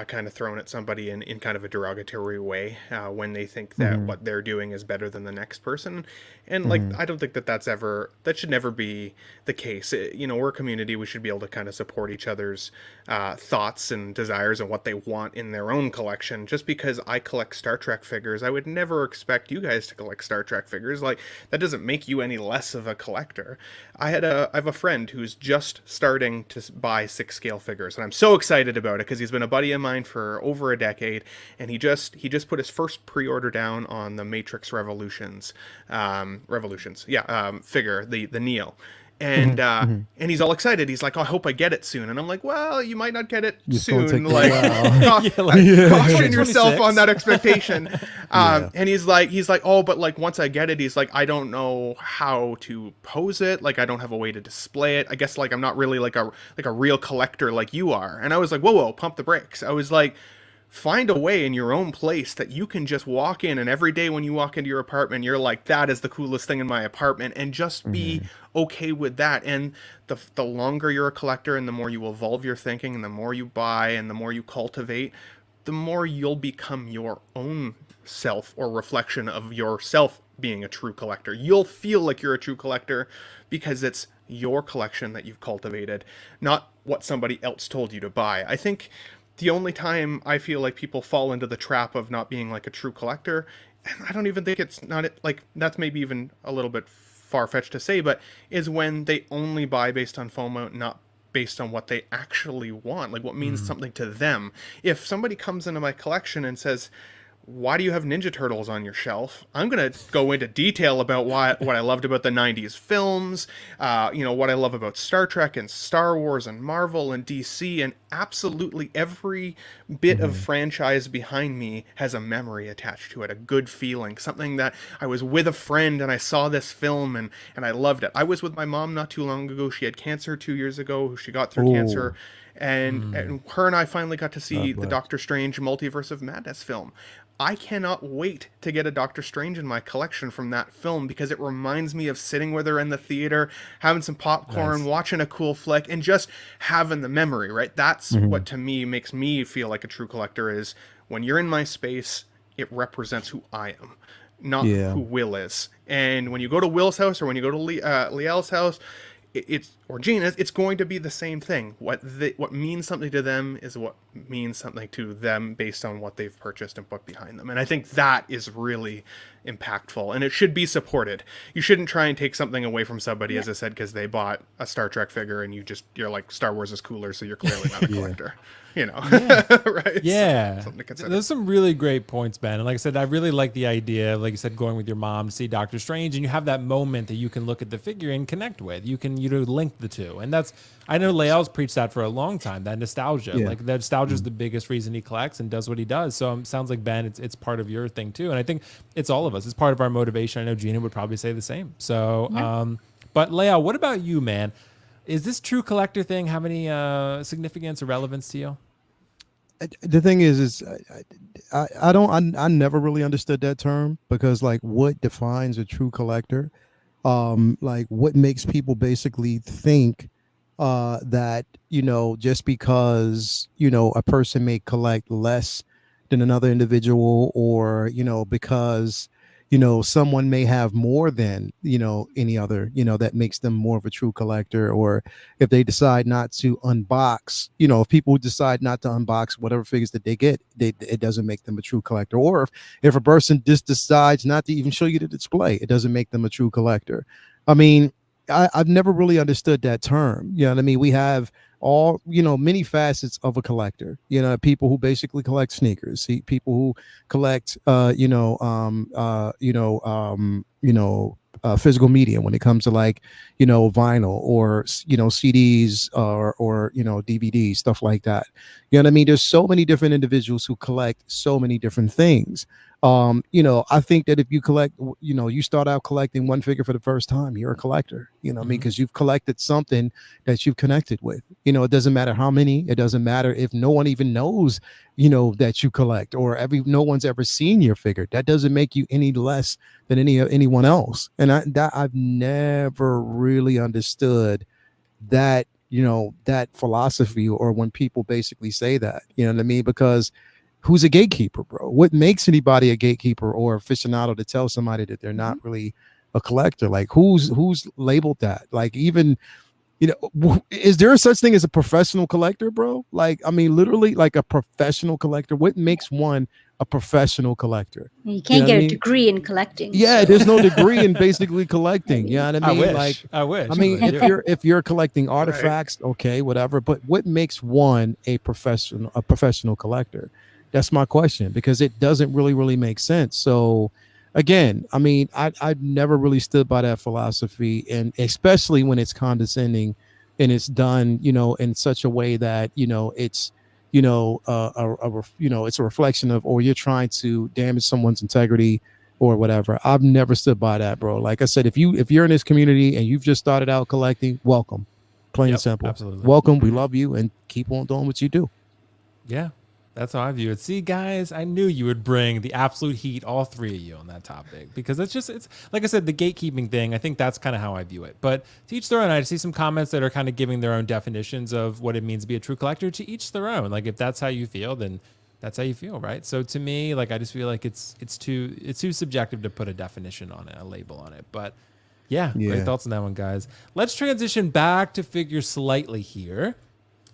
kind of thrown at somebody in kind of a derogatory way when they think that what they're doing is better than the next person. And like, I don't think that should never be the case. We're a community. We should be able to kind of support each other's thoughts and desires and what they want in their own collection. Just because I collect Star Trek figures, I would never expect you guys to collect Star Trek figures. Like, that doesn't make you any less of a collector. I have a friend who's just starting to buy 6-scale figures, and I'm so excited about it because he's been a buddy of mine for over a decade, and he just put his first pre-order down on the Matrix Revolutions figure, the Neo. And and he's all excited. He's like, "Oh, I hope I get it soon." And I'm like, "Well, you might not get it soon. Like, caution yourself on that expectation." And he's like, "Oh, but like once I get it, he's like, I don't know how to pose it. Like, I don't have a way to display it. I guess like I'm not really like a real collector like you are." And I was like, "Whoa, pump the brakes." I was like, find a way in your own place that you can just walk in, and every day when you walk into your apartment, you're like, that is the coolest thing in my apartment, and just be okay with that. And the longer you're a collector, and the more you evolve your thinking, and the more you buy, and the more you cultivate, the more you'll become your own self, or reflection of yourself being a true collector. You'll feel like you're a true collector because it's your collection that you've cultivated, not what somebody else told you to buy. I think the only time I feel like people fall into the trap of not being like a true collector, and I don't even think it's not like, that's maybe even a little bit far-fetched to say, but is when they only buy based on FOMO, not based on what they actually want, like what means something to them. If somebody comes into my collection and says, why do you have Ninja Turtles on your shelf? I'm going to go into detail about what I loved about the 90s films, what I love about Star Trek and Star Wars and Marvel and DC, and absolutely every bit of franchise behind me has a memory attached to it, a good feeling, something that I was with a friend and I saw this film and I loved it. I was with my mom not too long ago. She had cancer 2 years ago. She got through cancer. And her and I finally got to see the Doctor Strange Multiverse of Madness film. I cannot wait to get a Doctor Strange in my collection from that film because it reminds me of sitting with her in the theater, having some popcorn, watching a cool flick, and just having the memory, right? That's what to me makes me feel like a true collector is when you're in my space, it represents who I am, not who Will is. And when you go to Will's house or when you go to Liel's house, or Gina's, it's going to be the same thing. What means something to them is what means something to them based on what they've purchased and put behind them. And I think that is really impactful, and it should be supported. You shouldn't try and take something away from somebody, as I said, because they bought a Star Trek figure and you're like, Star Wars is cooler, so you're clearly not a collector. Right? Yeah. Something to consider. There's some really great points, Ben. And like I said, I really like the idea, like you said, going with your mom to see Doctor Strange, and you have that moment that you can look at the figure and connect with. You can link the two. And that's, I know Lael's preached that for a long time, that nostalgia. Like that nostalgia is the biggest reason he collects and does what he does. So it sounds like, Ben, it's part of your thing too. And I think it's all of us. It's part of our motivation. I know Gina would probably say the same. So, but Lael, what about you, man? Is this true collector thing have any significance or relevance to you? The thing is I never really understood that term because like what defines a true collector? Like what makes people basically think that, just because, a person may collect less than another individual or, because, someone may have more than, any other, that makes them more of a true collector. Or if they decide not to unbox, if people decide not to unbox whatever figures that they get, it doesn't make them a true collector. Or if a person just decides not to even show you the display, it doesn't make them a true collector. I mean, I've never really understood that term. You know what I mean? We have all, many facets of a collector, people who basically collect sneakers, people who collect, physical media when it comes to like, vinyl or, CDs or, DVDs, stuff like that. You know what I mean? There's so many different individuals who collect so many different things. I think that if you collect, you start out collecting one figure for the first time, you're a collector, what I mean? Because you've collected something that you've connected with, it doesn't matter how many, it doesn't matter if no one even knows, that you collect or no one's ever seen your figure. That doesn't make you any less than anyone else. And I've never really understood that, that philosophy or when people basically say that, you know what I mean? Because who's a gatekeeper, bro? What makes anybody a gatekeeper or aficionado to tell somebody that they're not really a collector? Like who's labeled that? Like even, is there such thing as a professional collector, bro? Like, I mean, literally like a professional collector. What makes one a professional collector? You can't get a degree in collecting. Yeah, there's no degree in basically collecting. You know what I mean? I wish. I mean, if you're collecting artifacts, okay, whatever. But what makes one a professional collector? That's my question, because it doesn't really make sense. So again, I mean, I've never really stood by that philosophy, and especially when it's condescending and it's done, in such a way that, it's, it's a reflection of, or you're trying to damage someone's integrity or whatever. I've never stood by that, bro. Like I said, if you're in this community and you've just started out collecting, welcome, plain and simple. Absolutely. Welcome. We love you and keep on doing what you do. Yeah. That's how I view it. See, guys, I knew you would bring the absolute heat, all three of you, on that topic, because it's like I said, the gatekeeping thing. I think that's kind of how I view it. But to each their own. I see some comments that are kind of giving their own definitions of what it means to be a true collector. To each their own. Like if that's how you feel, then that's how you feel, right? So to me, like I just feel like it's too subjective to put a definition on it, a label on it. But yeah, great thoughts on that one, guys. Let's transition back to figures slightly here,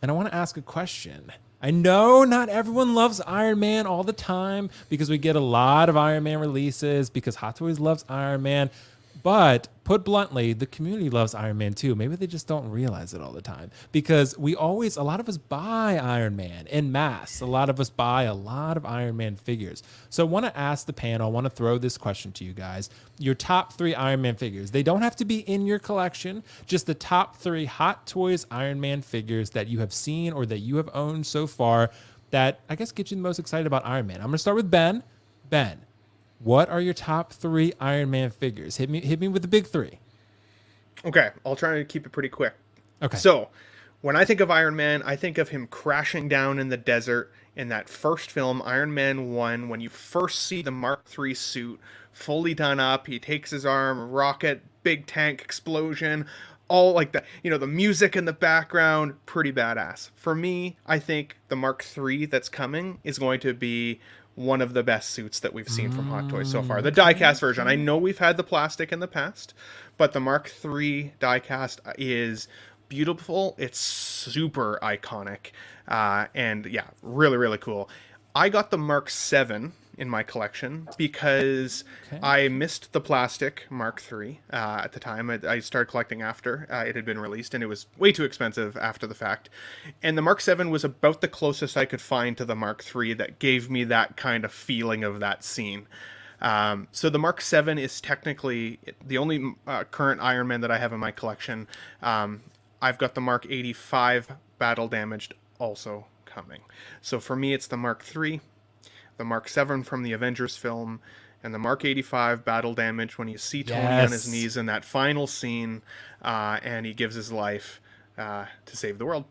and I want to ask a question. I know not everyone loves Iron Man all the time because we get a lot of Iron Man releases because Hot Toys loves Iron Man. But put bluntly, the community loves Iron Man too. Maybe they just don't realize it all the time, because a lot of us buy Iron Man en masse. A lot of us buy a lot of Iron Man figures. So I want to ask the panel, I want to throw this question to you guys. Your top 3 Iron Man figures. They don't have to be in your collection, just the top 3 Hot Toys Iron Man figures that you have seen or that you have owned so far that I guess get you the most excited about Iron Man. I'm going to start with Ben. Ben, what are your top 3 Iron Man figures? Hit me with the big 3. Okay, I'll try to keep it pretty quick. Okay. So, when I think of Iron Man, I think of him crashing down in the desert in that first film, Iron Man 1, when you first see the Mark III suit fully done up. He takes his arm, rocket, big tank explosion, all like that. You know, the music in the background, pretty badass. For me, I think the Mark III that's coming is going to be one of the best suits that we've seen from Hot Toys so far. The diecast version. I know we've had the plastic in the past, but the Mark III diecast is beautiful. It's super iconic. And yeah, really, really cool. I got the Mark VII in my collection because I missed the plastic Mark III at the time. I started collecting after it had been released, and it was way too expensive after the fact. And the Mark VII was about the closest I could find to the Mark III that gave me that kind of feeling of that scene. So the Mark VII is technically the only current Iron Man that I have in my collection. I've got the Mark 85 battle damaged also coming. So for me, it's the Mark III, the Mark VII from the Avengers film, and the Mark 85 battle damage when you see Tony on his knees in that final scene, and he gives his life to save the world.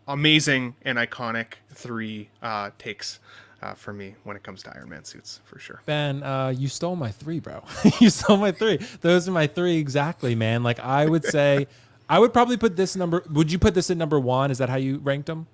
Amazing and iconic 3 takes for me when it comes to Iron Man suits, for sure. Ben, you stole my 3, bro. You stole my 3. Those are my 3 exactly, man. Like, I would say, I would probably put this number. Would you put this at number 1? Is that how you ranked them?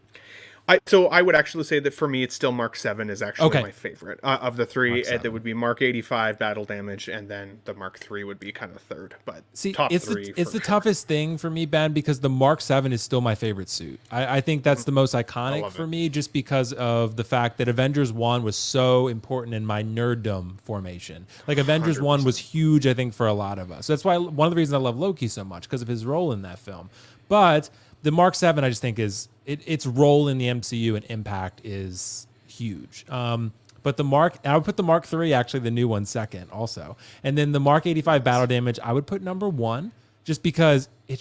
So I would actually say that for me, it's still Mark VII is actually my favorite of the 3. That would be Mark 85 battle damage, and then the Mark III would be kind of third. But see, top it's 3 it's the toughest thing for me, Ben, because the Mark VII is still my favorite suit. I think that's the most iconic for me, just because of the fact that Avengers 1 was so important in my nerddom formation. Like, Avengers 100%. 1 was huge, I think, for a lot of us. That's why one of the reasons I love Loki so much, because of his role in that film. But the Mark VII, I just think, is its role in the MCU and impact is huge. But I would put the Mark III, actually the new one, second also. And then the Mark 85 battle damage, I would put number 1, just because I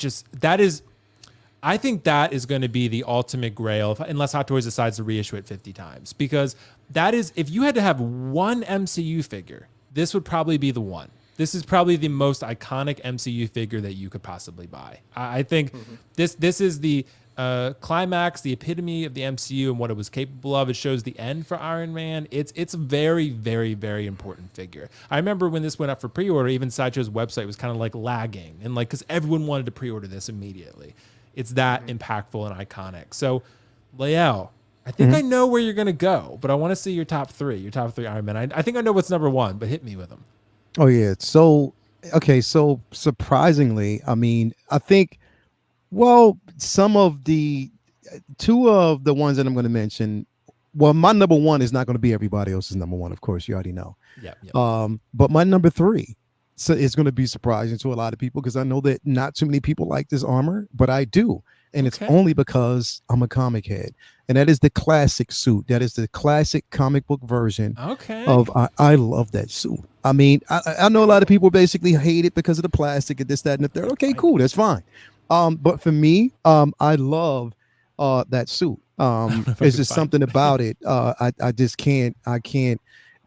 think that is going to be the ultimate grail, unless Hot Toys decides to reissue it 50 times. Because that is, if you had to have one MCU figure, this would probably be the one. This is probably the most iconic MCU figure that you could possibly buy. I think this is the climax, the epitome of the MCU and what it was capable of. It shows the end for Iron Man. It's a very, very, very important figure. I remember when this went up for pre-order, even Sideshow's website was kind of like lagging, and like, because everyone wanted to pre-order this immediately. It's that impactful and iconic. So, Lael, I think I know where you're going to go, but I want to see your top 3 Iron Man. I think I know what's number 1, but hit me with them. Oh yeah. So surprisingly, I mean, I think, well, some of the 2 of the ones that I'm going to mention, well, my number 1 is not going to be everybody else's number 1, of course, you already know. Yep. But my number 3 is going to be surprising to a lot of people, because I know that not too many people like this armor, but I do. And it's only because I'm a comic head. And that is the classic suit. That is the classic comic book version of, I love that suit. I mean, I know a lot of people basically hate it because of the plastic and this, that, and the third. Okay, cool. That's fine. But for me, I love that suit. There's just something about it. I just can't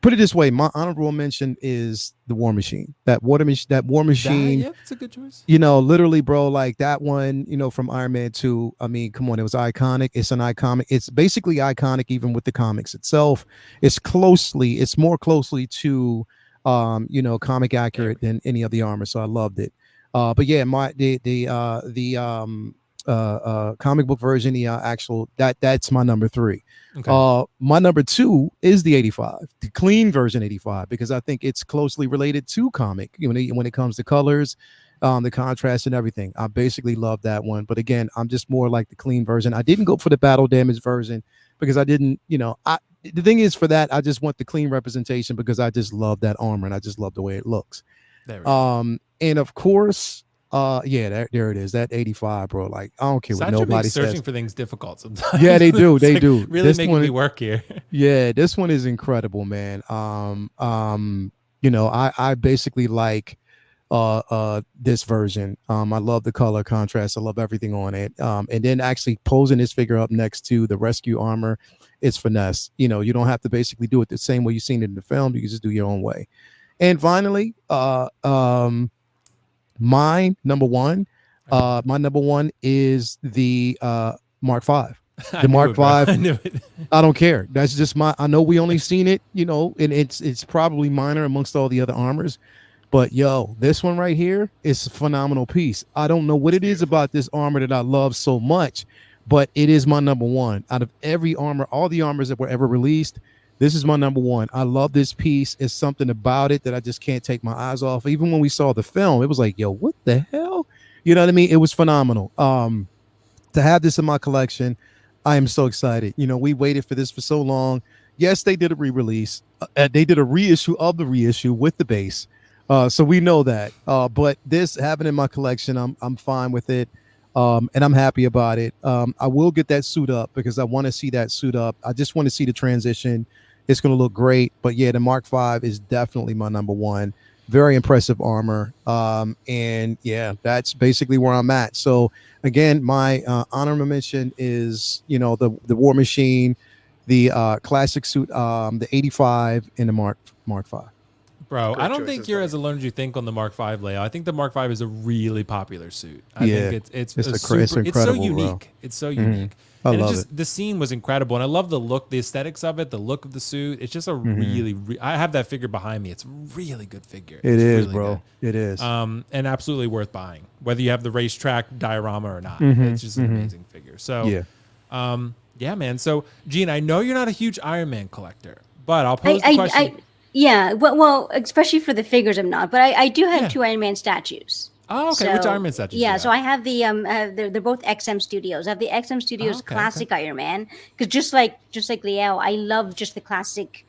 put it this way. My honorable mention is the War Machine. That War Machine. Yeah, that's a good choice. You know, literally, bro, like that one, you know, from Iron Man 2. I mean, come on, it was iconic. It's an iconic. It's basically iconic even with the comics itself. It's more closely to you know, comic accurate than any of the armor. So I loved it. But yeah, the comic book version, the actual, that's my number 3. My number 2 is the 85, the clean version 85, because I think it's closely related to comic, you know, when it comes to colors, the contrast and everything. I basically love that one. But again, I'm just more like the clean version. I didn't go for the battle damage version because I didn't, you know, the thing is, for that, I just want the clean representation because I just love that armor and I just love the way it looks. There we go. And of course, yeah, there it is. That 85, bro. Like, I don't care what Satcha nobody makes searching says. for things difficult sometimes. Yeah, they do. It's They like do. Really This making one, me work here. yeah, this one is incredible, man. You know, I basically like this version. I love the color contrast. I love everything on it. And then actually posing this figure up next to the rescue armor, it's finesse. You know, you don't have to basically do it the same way you've seen it in the film. You can just do your own way. And finally, my number one is the Mark V. I The knew Mark it, bro. V. I knew it. I don't care. That's just I know we only seen it, you know, and it's probably minor amongst all the other armors. But yo, this one right here is a phenomenal piece. I don't know what it is about this armor that I love so much, but it is my number one. Out of every armor, all the armors that were ever released, this is my number one. I love this piece. It's something about it that I just can't take my eyes off. Even when we saw the film, it was like, yo, what the hell? You know what I mean? It was phenomenal. To have this in my collection, I am so excited. You know, we waited for this for so long. Yes, they did a re-release. They did a reissue of the reissue with the base. So we know that. But this having in my collection, I'm fine with it. And I'm happy about it. I will get that suit up because I want to see that suit up. I just want to see the transition. It's going to look great. But yeah, the Mark V is definitely my number one. Very impressive armor. And yeah, that's basically where I'm at. So again, my honorable mention is, you know, the War Machine, the classic suit, the 85, and the Mark V. Bro, Great I don't choices, think you're buddy. as alone as you think on the Mark V layout. I think the Mark V is a really popular suit. I Yeah. think it's It's super, it's so incredible, unique. bro. It's so unique. I And love just, the scene was incredible. And I love the look, the aesthetics of it, the look of the suit. It's just a I have that figure behind me. It's a really good figure. It It's is, really bro. It is. good. And absolutely worth buying, whether you have the racetrack diorama or not. It's just an amazing figure. So, Yeah. yeah, man. So, Gene, I know you're not a huge Iron Man collector, but I'll pose the question. Yeah, well, especially for the figures, I'm not, but I do have two Iron Man statues. Oh, okay. Which Iron Man statues? Yeah, do you so have? I have the they're both XM Studios. I have the XM Studios okay, classic Iron Man because just like Liao, I love just the classic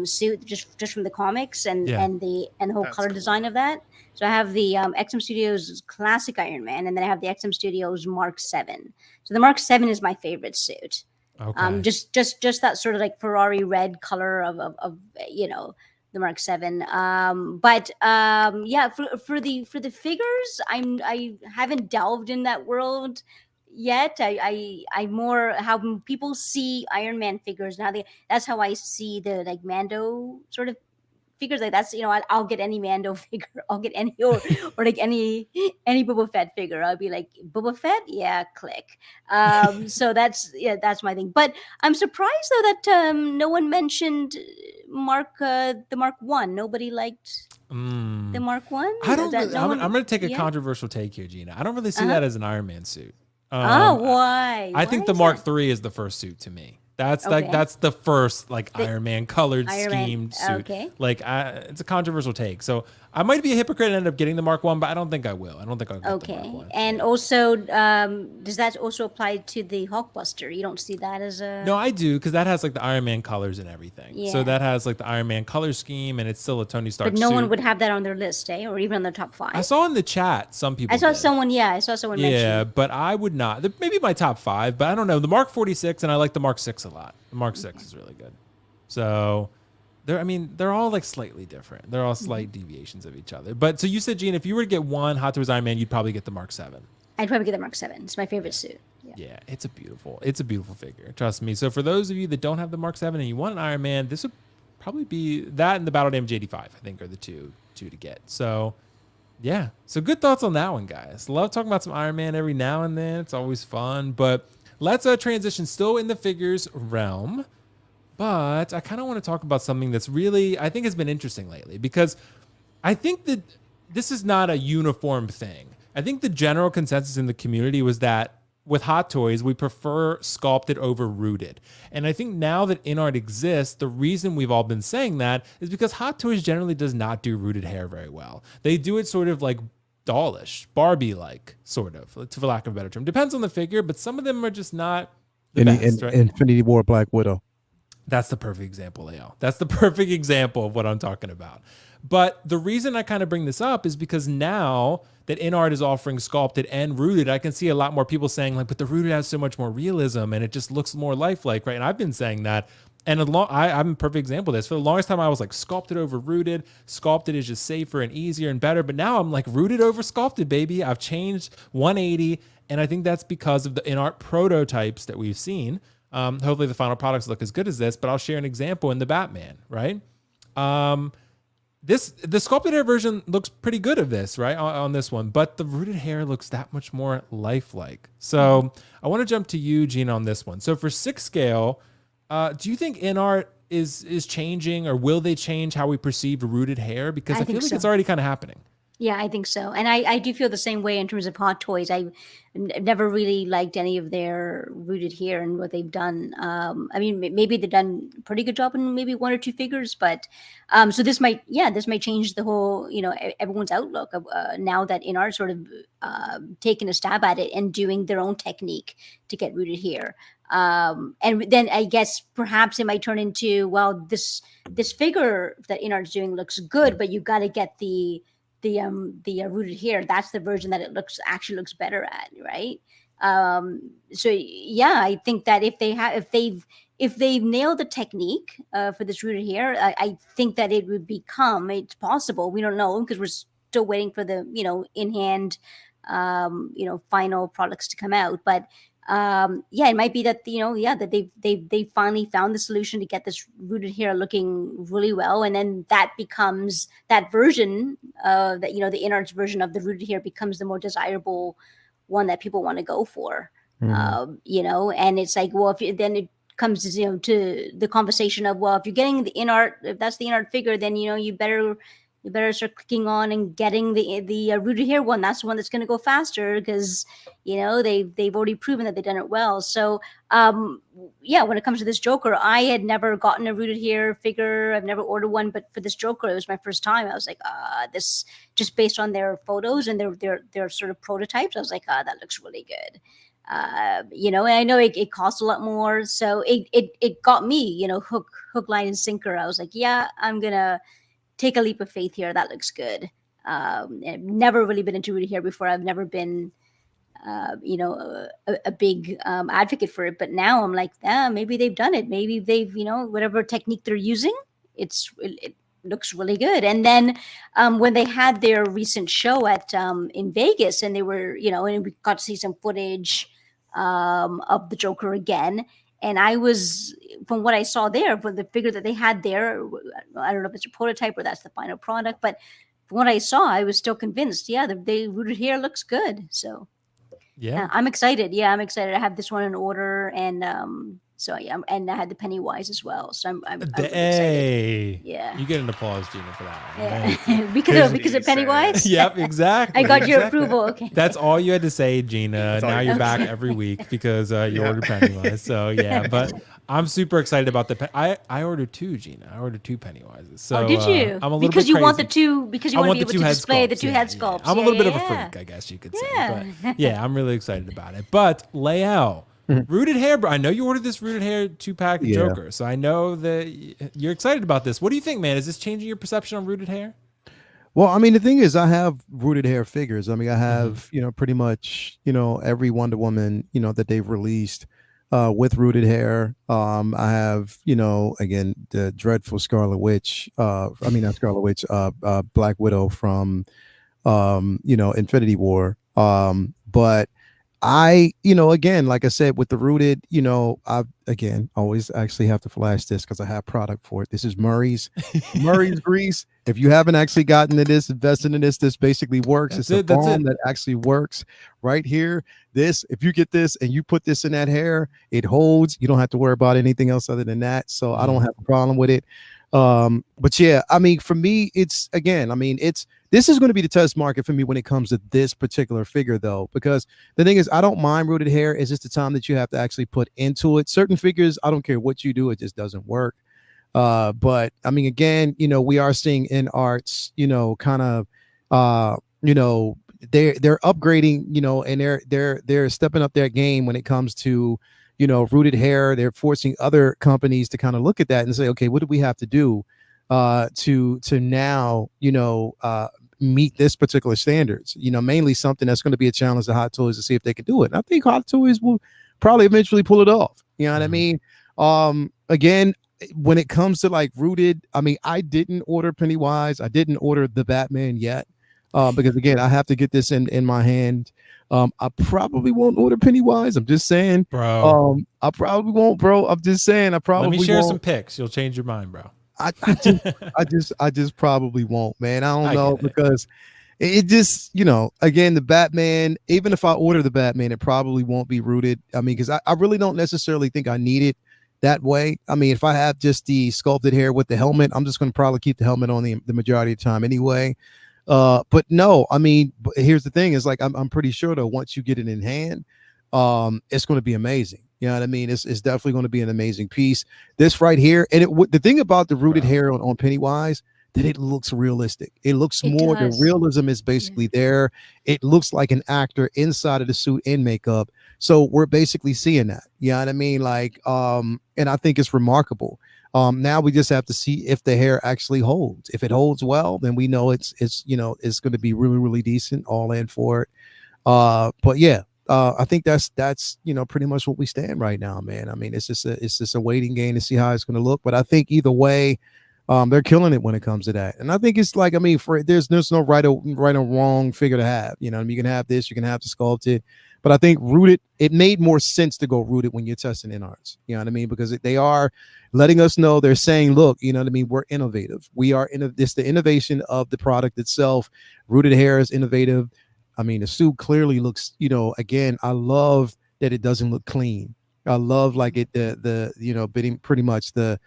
suit just from the comics and the whole That's color cool. design of that. So I have the XM Studios classic Iron Man, and then I have the XM Studios Mark 7. So the Mark 7 is my favorite suit. Okay. Just that sort of like Ferrari red color of you know, the Mark 7. Yeah, for the figures, I haven't delved in that world yet. I more how people see Iron Man figures now. That's how I see the like Mando sort of figures. Like that's, you know, I'll get any Mando figure. I'll get any or like any Boba Fett figure. I'll be like, Boba Fett, yeah, click. So that's my thing. But I'm surprised though that no one mentioned the Mark 1. Nobody liked the Mark 1. I don't. That Really, no I'm going to take a yeah? controversial take here, Gina. I don't really see that as an Iron Man suit. Why? I think Why the is Mark that? III is the first suit to me. That's Okay. like that's the first like Iron Man colored Iron Man, schemed suit. okay. Like it's a controversial take. So I might be a hypocrite and end up getting the Mark 1, but I don't think I will. I don't think I'll get the Mark Okay. 1. And also, does that also apply to the Hulkbuster? You don't see that as a No, I do, because that has like the Iron Man colors and everything. So Yeah. that has like the Iron Man color scheme, and it's still a Tony Stark But no suit. one would have that on their list, eh? Or even on their top 5. I saw in the chat some people. I saw did. someone. Yeah, I saw someone mention. Yeah, but I would not. Maybe my top 5, but I don't know. The Mark 46, and I like the Mark 6 a lot. The Mark 6 is really good. So they're all like slightly different. They're all slight deviations of each other. But so you said, Gene, if you were to get one Hot Toys Iron Man, you'd probably get the Mark 7. I'd probably get the Mark 7. It's my favorite suit. Yeah, it's a beautiful figure. Trust me. So for those of you that don't have the Mark 7 and you want an Iron Man, this would probably be that and the Battle Damage 85, I think, are the two to get. So yeah. So good thoughts on that one, guys. Love talking about some Iron Man every now and then. It's always fun. But let's transition still in the figures realm. But I kind of want to talk about something that's really, I think, has been interesting lately, because I think that this is not a uniform thing. I think the general consensus in the community was that with Hot Toys, we prefer sculpted over rooted. And I think now that InArt exists, the reason we've all been saying that is because Hot Toys generally does not do rooted hair very well. They do it sort of like dollish, Barbie-like, sort of, for lack of a better term. Depends on the figure, but some of them are just not the best, right? Infinity War Black Widow. That's the perfect example, Leo. That's the perfect example of what I'm talking about. But the reason I kind of bring this up is because now that InArt is offering sculpted and rooted, I can see a lot more people saying like, but the rooted has so much more realism and it just looks more lifelike, right? And I've been saying that. And I'm a perfect example of this. For the longest time, I was like sculpted over rooted. Sculpted is just safer and easier and better. But now I'm like rooted over sculpted, baby. I've changed 180. And I think that's because of the InArt prototypes that we've seen. Hopefully the final products look as good as this, but I'll share an example in the Batman, right? The sculpted hair version looks pretty good of this, right? On this one, but the rooted hair looks that much more lifelike. So I want to jump to you, Gina, on this one. So for 6 scale, do you think InArt is changing, or will they change how we perceive rooted hair? Because I feel like it's already kind of happening. Yeah, I think so. And I do feel the same way in terms of Hot Toys. I've never really liked any of their rooted hair and what they've done. I mean, maybe they've done a pretty good job in maybe 1 or 2 figures, but so this might change the whole, everyone's outlook of, now that InArt sort of taking a stab at it and doing their own technique to get rooted hair. And then I guess perhaps it might turn into, well, this figure that InArt's doing looks good, but you got to get the rooted hair. That's the version that it actually looks better at, right? So yeah, I think that if they've nailed the technique for this rooted hair, I think that it's possible. We don't know because we're still waiting for the in hand final products to come out, but it might be that that they finally found the solution to get this rooted hair looking really well, and then that becomes that version that the InArt's version of the rooted hair becomes the more desirable one that people want to go for. And it's like, well, then it comes to the conversation of, well, if you're getting the InArt, if that's the InArt figure, then you better start clicking on and getting the rooted hair one. That's the one that's going to go faster because they've already proven that they've done it well. So when it comes to this Joker, I had never gotten a rooted hair figure. I've never ordered one, but for this Joker, it was my first time. I was like, this, just based on their photos and their sort of prototypes, I was like, that looks really good. And I know it costs a lot more, so it got me, hook, line, and sinker. I was like, yeah, I'm gonna take a leap of faith here. That looks good. I've never really been into rooted hair before. I've never been, a big advocate for it. But now I'm like, maybe they've done it. Maybe they've, whatever technique they're using, it looks really good. And then when they had their recent show at in Vegas, and they were, and we got to see some footage of the Joker again. And I was, from what I saw there, for the figure that they had there, I don't know if it's a prototype or that's the final product, but from what I saw, I was still convinced. Yeah, the rooted hair looks good. So yeah, I'm excited. Yeah, I'm excited. I have this one in order, and so yeah, and I had the Pennywise as well. So I'm really excited. Yeah, you get an applause, Gina, for that one. Yeah. because of Pennywise. Yep, exactly. I got your approval. Okay, that's all you had to say, Gina. Now you're back every week because you ordered Pennywise. So yeah, but I'm super excited about I ordered 2, Gina. I ordered 2 Pennywises. So did you? I'm a little because bit you crazy. want the 2 because you want to be able to display sculpts. the 2 head sculpts. I'm a little bit of a freak, I guess you could say. Yeah. But yeah, I'm really excited about it. But Lael, rooted hair, bro. I know you ordered this rooted hair 2-pack Joker, so I know that you're excited about this. What do you think, man? Is this changing your perception on rooted hair? Well, I mean, the thing is, I have rooted hair figures. I mean, I have, pretty much, every Wonder Woman, that they've released with rooted hair. I have, again, the dreadful Scarlet Witch. Not Scarlet Witch, Black Widow from, Infinity War. But I, again, like I said, with the rooted, I always actually have to flash this because I have product for it. This is Murray's grease. If you haven't actually gotten to this, invested in this basically works. It's a balm that actually works right here. If you get this and you put this in that hair, it holds. You don't have to worry about anything else other than that. So I don't have a problem with it. But yeah, I mean, for me, this is going to be the test market for me when it comes to this particular figure, though, because the thing is, I don't mind rooted hair. It's just the time that you have to actually put into it. Certain figures, I don't care what you do, it just doesn't work. But I mean, again, we are seeing InArt's, kind of, they're upgrading, and they're stepping up their game when it comes to, rooted hair. They're forcing other companies to kind of look at that and say, okay, what do we have to do to now, meet this particular standards. Mainly something that's going to be a challenge to Hot Toys to see if they can do it. And I think Hot Toys will probably eventually pull it off. You know what I mean? Again, when it comes to like rooted, I mean, I didn't order Pennywise. I didn't order the Batman yet. Because again, I have to get this in my hand. I probably won't order Pennywise. I'm just saying, bro. I probably won't, bro. I'm just saying, I probably Let me share won't. some pics. You'll change your mind, bro. I just probably won't, man. I don't know, get it. because it just, again, the Batman, even if I order the Batman, it probably won't be rooted. I mean, because I really don't necessarily think I need it that way. I mean, if I have just the sculpted hair with the helmet, I'm just going to probably keep the helmet on the majority of the time anyway. But no, I mean, here's the thing is like, I'm pretty sure though, once you get it in hand, it's going to be amazing. You know what I mean? It's definitely going to be an amazing piece. This right here. And the thing about the rooted hair on Pennywise, that it looks realistic. It looks more, the realism is basically there. It looks like an actor inside of the suit and makeup. So we're basically seeing that. You know what I mean? Like, and I think it's remarkable. Now we just have to see if the hair actually holds. If it holds well, then we know it's going to be really, really decent, all in for it. But yeah, I think that's pretty much what we stand right now, man. I mean, it's just a waiting game to see how it's going to look. But I think either way, they're killing it when it comes to that. And I think it's like, I mean, there's no right or wrong figure to have. You can have this, you can have the sculpted. But I think rooted, it made more sense to go rooted when you're testing InArts. You know what I mean? Because they are letting us know, they're saying, look, you know what I mean? We're innovative. We are it's the innovation of the product itself. Rooted hair is innovative. I mean, the suit clearly looks, again, I love that it doesn't look clean. I love like it, pretty much the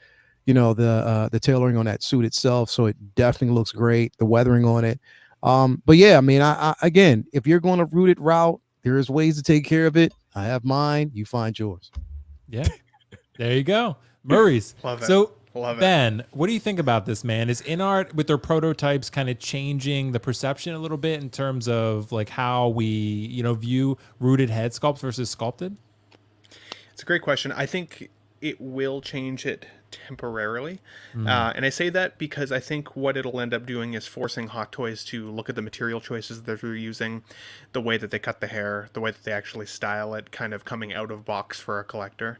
tailoring on that suit itself. So it definitely looks great. The weathering on it. But yeah, I mean, I again, if you're going to rooted route, there's ways to take care of it. I have mine. You find yours. Yeah, there you go. Murray's. Love it. So Love it. Ben, what do you think about this, man? Is InArt with their prototypes kind of changing the perception a little bit in terms of like how we, view rooted head sculpts versus sculpted? It's a great question. I think it will change it temporarily. And I say that because I think what it'll end up doing is forcing Hot Toys to look at the material choices that they're using, the way that they cut the hair, the way that they actually style it, kind of coming out of box for a collector.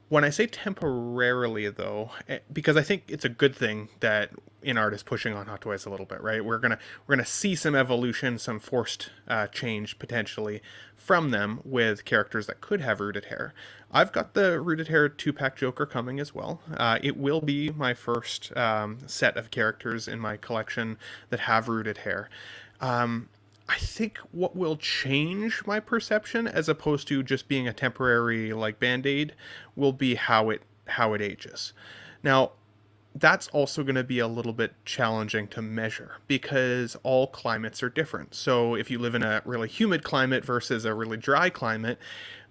When I say temporarily, though, because I think it's a good thing that InArt is pushing on Hot Toys a little bit, right? We're gonna see some evolution, some forced change potentially from them with characters that could have rooted hair. I've got the rooted hair 2-pack Joker coming as well. It will be my first set of characters in my collection that have rooted hair. I think what will change my perception, as opposed to just being a temporary like band-aid, will be how it ages. Now, that's also going to be a little bit challenging to measure because all climates are different. So if you live in a really humid climate versus a really dry climate,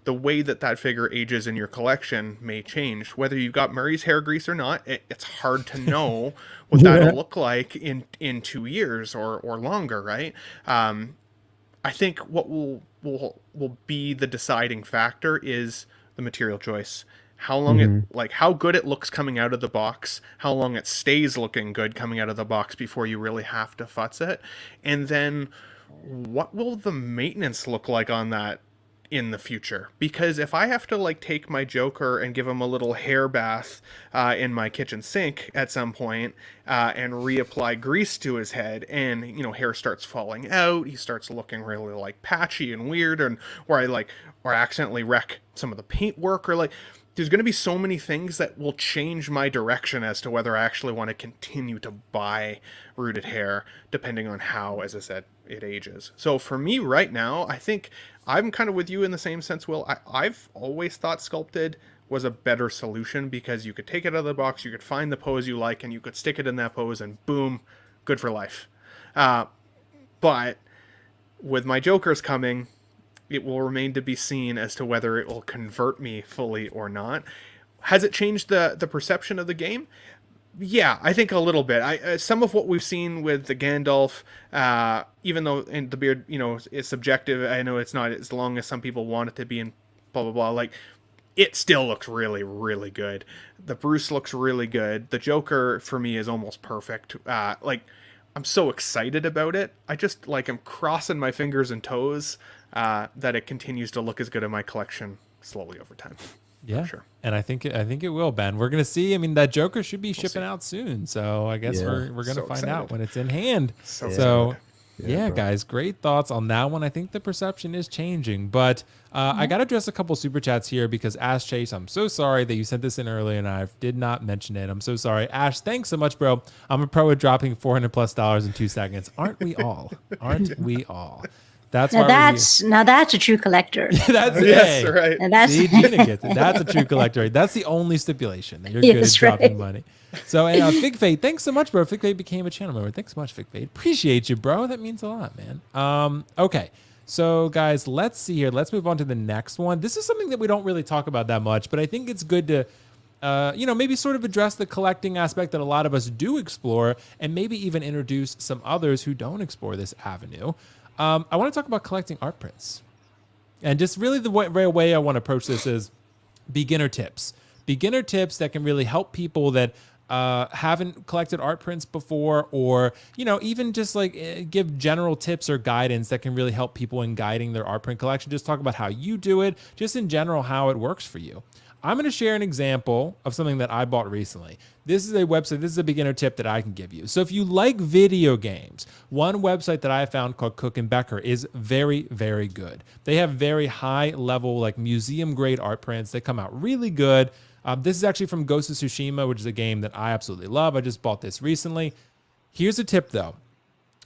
the way that figure ages in your collection may change. Whether you got Murray's hair grease or not, it's hard to know what that'll look like in 2 years or longer, right? I think what will be the deciding factor is the material choice. How long how good it looks coming out of the box, how long it stays looking good coming out of the box before you really have to futz it, and then what will the maintenance look like on that in the future? Because if I have to like take my Joker and give him a little hair bath in my kitchen sink at some point and reapply grease to his head, and hair starts falling out, he starts looking really like patchy and weird, and or I accidentally wreck some of the paint work, or like there's going to be so many things that will change my direction as to whether I actually want to continue to buy rooted hair, depending on how, as I said, it ages. So for me right now, I think I'm kind of with you in the same sense, Will. I've always thought sculpted was a better solution because you could take it out of the box, you could find the pose you like, and you could stick it in that pose, and boom, good for life. But with my Jokers coming, it will remain to be seen as to whether it will convert me fully or not. Has it changed the perception of the game? Yeah, I think a little bit. Some of what we've seen with the Gandalf, even though in the beard, is subjective. I know it's not as long as some people want it to be, and blah blah blah. Like, it still looks really, really good. The Bruce looks really good. The Joker for me is almost perfect. Like, I'm so excited about it. I just like I'm crossing my fingers and toes that it continues to look as good in my collection slowly over time. Yeah, sure. And I think it will, Ben. We're gonna see. I mean, that Joker should be shipping out soon, so I guess we're gonna So find excited. out when it's in hand. So So excited. yeah, bro. guys, great thoughts on that one. I think the perception is changing, but I got to address a couple super chats here because Ash Chase, I'm so sorry that you sent this in early and I did not mention it. I'm so sorry. Ash, thanks so much, bro. I'm a pro at dropping $400+ in 2 seconds. Aren't we all? Aren't we all? That's Now why that's a true collector. that's Yes, hey. right. And that's See, Gina gets it. That's a true collector. That's the only stipulation that you're good at Yes, dropping right. money. So, and Fig Fade, thanks so much, bro. Fig Fade became a channel member. Thanks so much, Fig Fade. Appreciate you, bro. That means a lot, man. Okay. So, guys, let's see here. Let's move on to the next one. This is something that we don't really talk about that much, but I think it's good to, maybe sort of address the collecting aspect that a lot of us do explore and maybe even introduce some others who don't explore this avenue. I want to talk about collecting art prints. And just really the way I want to approach this is beginner tips. Beginner tips that can really help people that haven't collected art prints before, or, even just like give general tips or guidance that can really help people in guiding their art print collection. Just talk about how you do it, just in general, how it works for you. I'm going to share an example of something that I bought recently. This is a website. This is a beginner tip that I can give you. So if you like video games, one website that I found called Cook and Becker is very, very good. They have very high level, like museum grade art prints. They come out really good. This is actually from Ghost of Tsushima, which is a game that I absolutely love. I just bought this recently. Here's a tip though.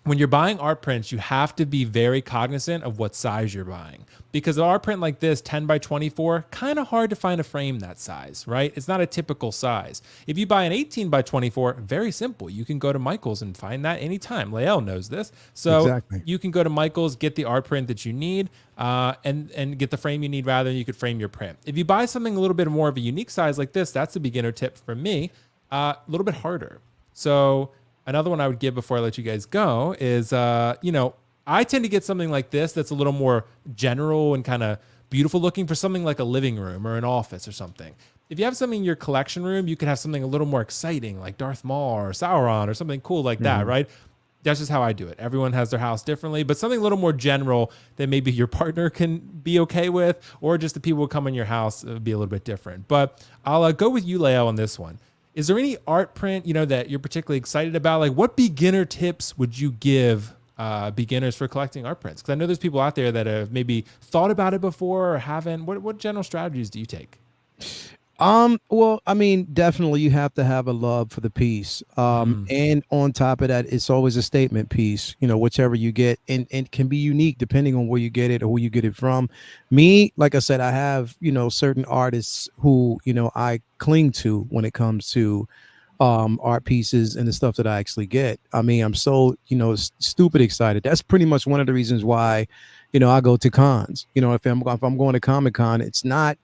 When you're buying art prints, you have to be very cognizant of what size you're buying, because an art print like this, 10 by 24, kind of hard to find a frame that size, right? It's not a typical size. If you buy an 18 by 24, very simple. You can go to Michael's and find that anytime. Lael knows this. So Exactly. you can go to Michael's, get the art print that you need, and get the frame you need rather than you could frame your print. If you buy something a little bit more of a unique size like this, that's a beginner tip for me, a little bit harder. So another one I would give before I let you guys go is, I tend to get something like this that's a little more general and kind of beautiful looking for something like a living room or an office or something. If you have something in your collection room, you could have something a little more exciting like Darth Maul or Sauron or something cool like that, right? That's just how I do it. Everyone has their house differently, but something a little more general that maybe your partner can be okay with, or just the people who come in your house would be a little bit different. But I'll go with you, Lael, on this one. Is there any art print, that you're particularly excited about? Like, what beginner tips would you give beginners for collecting art prints? Because I know there's people out there that have maybe thought about it before or haven't. What general strategies do you take? Well, I mean, definitely you have to have a love for the piece. And on top of that, it's always a statement piece, whichever you get, and it can be unique depending on where you get it or who you get it from. Me, like I said, I have, certain artists who, I cling to when it comes to art pieces and the stuff that I actually get. I mean, I'm so, stupid excited. That's pretty much one of the reasons why, I go to cons. If I'm going to Comic-Con, it's not,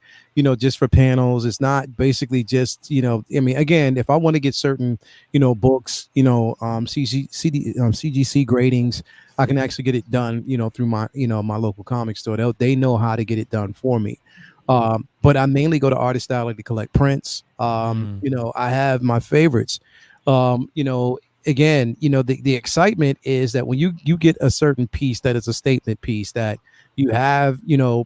just for panels. It's not basically just, again, if I want to get certain, books, CGC gradings, I can actually get it done, through my, my local comic store. They know how to get it done for me. But I mainly go to Artist Alley to collect prints. I have my favorites. Again, the excitement is that when you get a certain piece that is a statement piece that you have,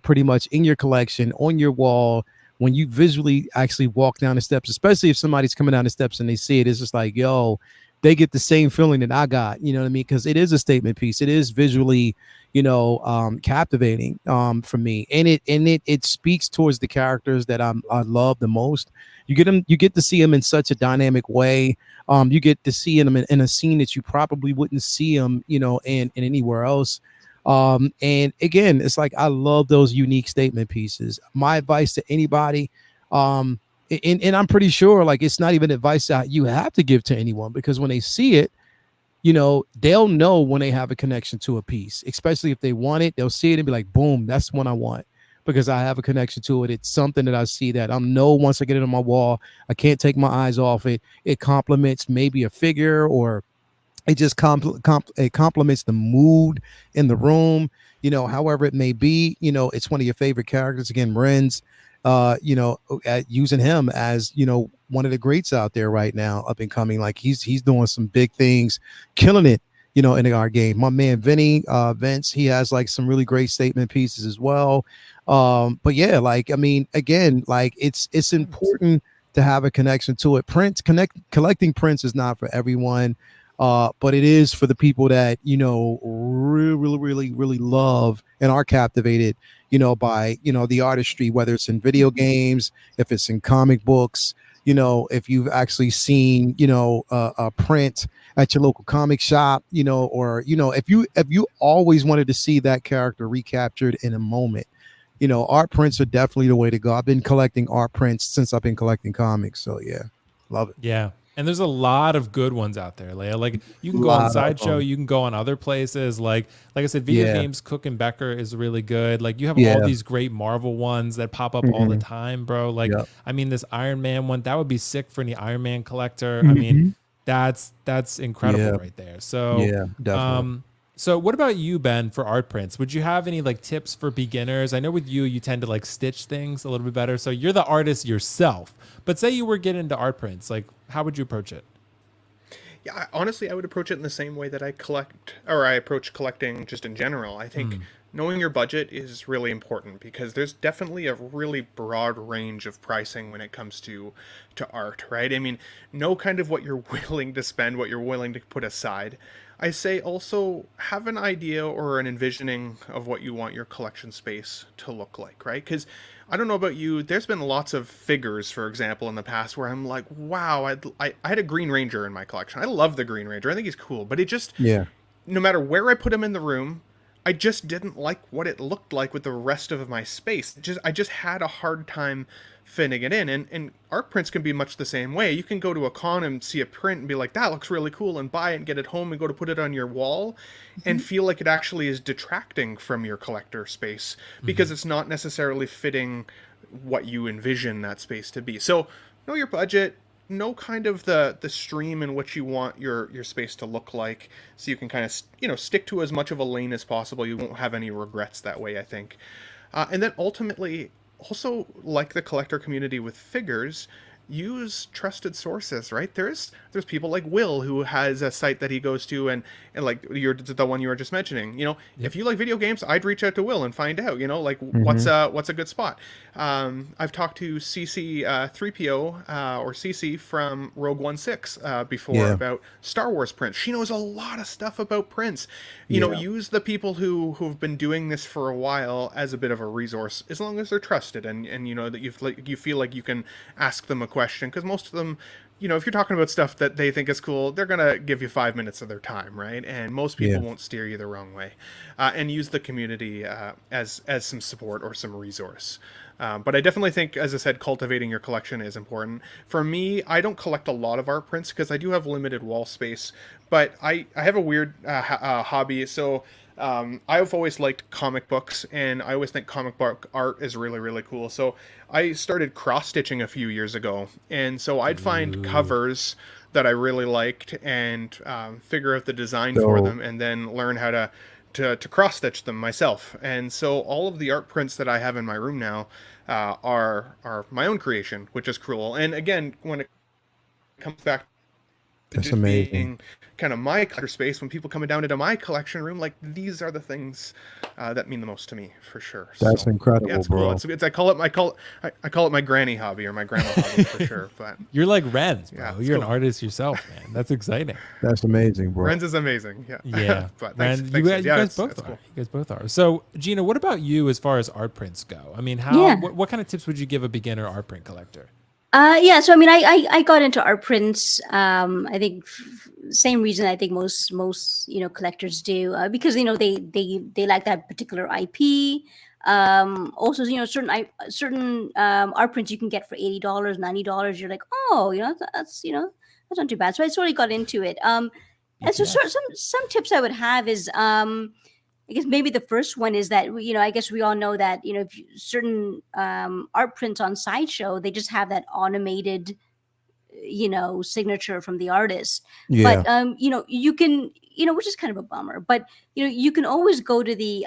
pretty much in your collection, on your wall, when you visually actually walk down the steps, especially if somebody's coming down the steps and they see it, it's just like, yo, they get the same feeling that I got, you know what I mean? Because it is a statement piece. It is visually, captivating for me. And it speaks towards the characters that I love the most. You get to see them in such a dynamic way. You get to see them in a scene that you probably wouldn't see them, in anywhere else. And again, it's like I love those unique statement pieces. My advice to anybody, and I'm pretty sure like it's not even advice that you have to give to anyone, because when they see it, they'll know when they have a connection to a piece, especially if they want it. They'll see it and be like, boom, that's what I want, because I have a connection to it. It's something that I see that I know once I get it on my wall, I can't take my eyes off it. It complements maybe a figure, or it just it complements the mood in the room, however it may be. It's one of your favorite characters. Again, Ren's, using him as, one of the greats out there right now, up and coming. Like he's doing some big things, killing it, in our game. My man Vince, he has like some really great statement pieces as well. But yeah, like, I mean, again, like it's important to have a connection to it. Collecting prints is not for everyone. But it is for the people that, really love and are captivated, by, the artistry, whether it's in video games, if it's in comic books, if you've actually seen, a print at your local comic shop, or, if you always wanted to see that character recaptured in a moment, art prints are definitely the way to go. I've been collecting art prints since I've been collecting comics. So yeah, love it. Yeah. And there's a lot of good ones out there, Leia. Like you can go on Sideshow, you can go on other places. Like I said, Video Games Cook and Becker is really good. Like you have all these great Marvel ones that pop up all the time, bro. Like I mean, this Iron Man one, that would be sick for any Iron Man collector. I mean, that's incredible right there. So yeah, definitely. So what about you, Ben, for art prints? Would you have any like tips for beginners? I know with you tend to like stitch things a little bit better. So you're the artist yourself, but say you were getting into art prints, like how would you approach it? Yeah, honestly, I would approach it in the same way that I approach collecting just in general. I think knowing your budget is really important because there's definitely a really broad range of pricing when it comes to art, right? I mean, know kind of what you're willing to spend, what you're willing to put aside. I say also have an idea or an envisioning of what you want your collection space to look like, right? Because I don't know about you, there's been lots of figures, for example, in the past where I'm like, wow, I had a Green Ranger in my collection. I love the Green Ranger. I think he's cool, but it just, no matter where I put him in the room, I just didn't like what it looked like with the rest of my space. I just had a hard time fitting it in. And art prints can be much the same way. You can go to a con and see a print and be like, that looks really cool, and buy it and get it home and go to put it on your wall and feel like it actually is detracting from your collector space because it's not necessarily fitting what you envision that space to be. So know your budget, know kind of the stream in which you want your space to look like, so you can kind of stick to as much of a lane as possible. You won't have any regrets that way, I think. And then ultimately, also, like the collector community with figures, use trusted sources, right? There's people like Will who has a site that he goes to, and like the one you were just mentioning. If you like video games, I'd reach out to Will and find out. Like what's a good spot. I've talked to CC 3PO or CC from Rogue One 6 before about Star Wars prints. She knows a lot of stuff about prints. Use the people who've been doing this for a while as a bit of a resource, as long as they're trusted and that you feel like you can ask them a question, because most of them, if you're talking about stuff that they think is cool, they're gonna give you 5 minutes of their time, right? And most people won't steer you the wrong way. And use the community as some support or some resource. But I definitely think, as I said, cultivating your collection is important. For me, I don't collect a lot of art prints because I do have limited wall space, but I have a weird hobby. So I've always liked comic books, and I always think comic book art is really, really cool. So I started cross-stitching a few years ago, and so I'd find covers that I really liked and figure out the design for them, and then learn how to cross-stitch them myself. And so all of the art prints that I have in my room now are my own creation, which is cool. And again, when it comes back to That's just amazing. being kind of my collector space, when people come down into my collection room, like, these are the things that mean the most to me, for sure. That's incredible, yeah, it's bro. cool. I call it my granny hobby, or my grandma hobby, for sure. But You're like Renz, bro. Yeah, You're cool. an artist yourself, man. That's exciting. That's amazing, bro. Renz is amazing. Yeah. Yeah. But Ren, thanks, you guys both are. cool. You guys both are. So, Gina, what about you as far as art prints go? I mean, what kind of tips would you give a beginner art print collector? So I mean, I got into art prints. I think same reason I think most collectors do, because they like that particular IP. Also, certain art prints you can get for $80, $90. You're like, oh, that's not too bad. So I sort of got into it. And so some tips I would have is I guess maybe the first one is that, I guess we all know that, if certain art prints on Sideshow, they just have that automated signature from the artist. Yeah. But you can, which is kind of a bummer, but you can always go to the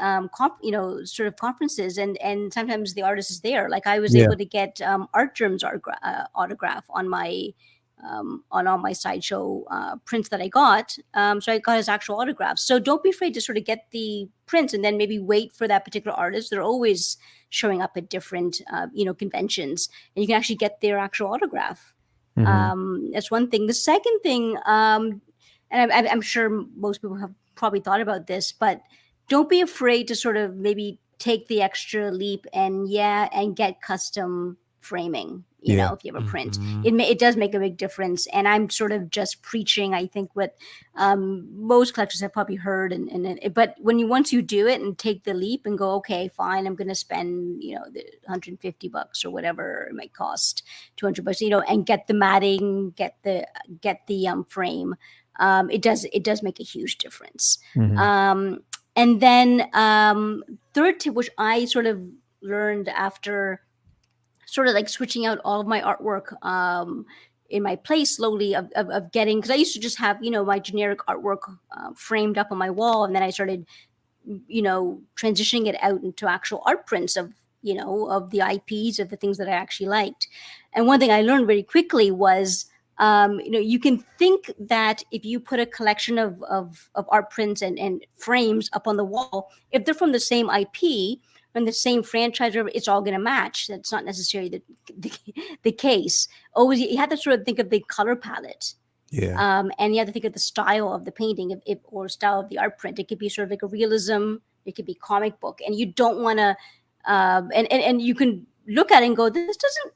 sort of conferences, and sometimes the artist is there. Like I was Yeah. able to get Art Germ's autograph on my on all my sideshow prints that I got. So I got his actual autograph. So don't be afraid to sort of get the prints and then maybe wait for that particular artist. They're always showing up at different conventions, and you can actually get their actual autograph. That's one thing. The second thing, and I'm sure most people have probably thought about this, but don't be afraid to sort of maybe take the extra leap and get custom framing. If you have a print, it does make a big difference. And I'm sort of just preaching, I think, what most collectors have probably heard. But once you do it and take the leap and go, okay, fine, I'm going to spend the $150 or whatever it might cost, $200, and get the matting, get the frame. It does make a huge difference. And then third tip, which I sort of learned after sort of like switching out all of my artwork in my place slowly of getting, because I used to just have my generic artwork framed up on my wall, and then I started transitioning it out into actual art prints of the IPs, of the things that I actually liked. And one thing I learned very quickly was you can think that if you put a collection of art prints and frames up on the wall, if they're from the same IP and the same franchise, it's all going to match. That's not necessarily the case. Always, you have to sort of think of the color palette. Yeah. And you have to think of the style of the painting, or style of the art print. It could be sort of like a realism. It could be comic book, and you don't want to. And you can look at it and go, this doesn't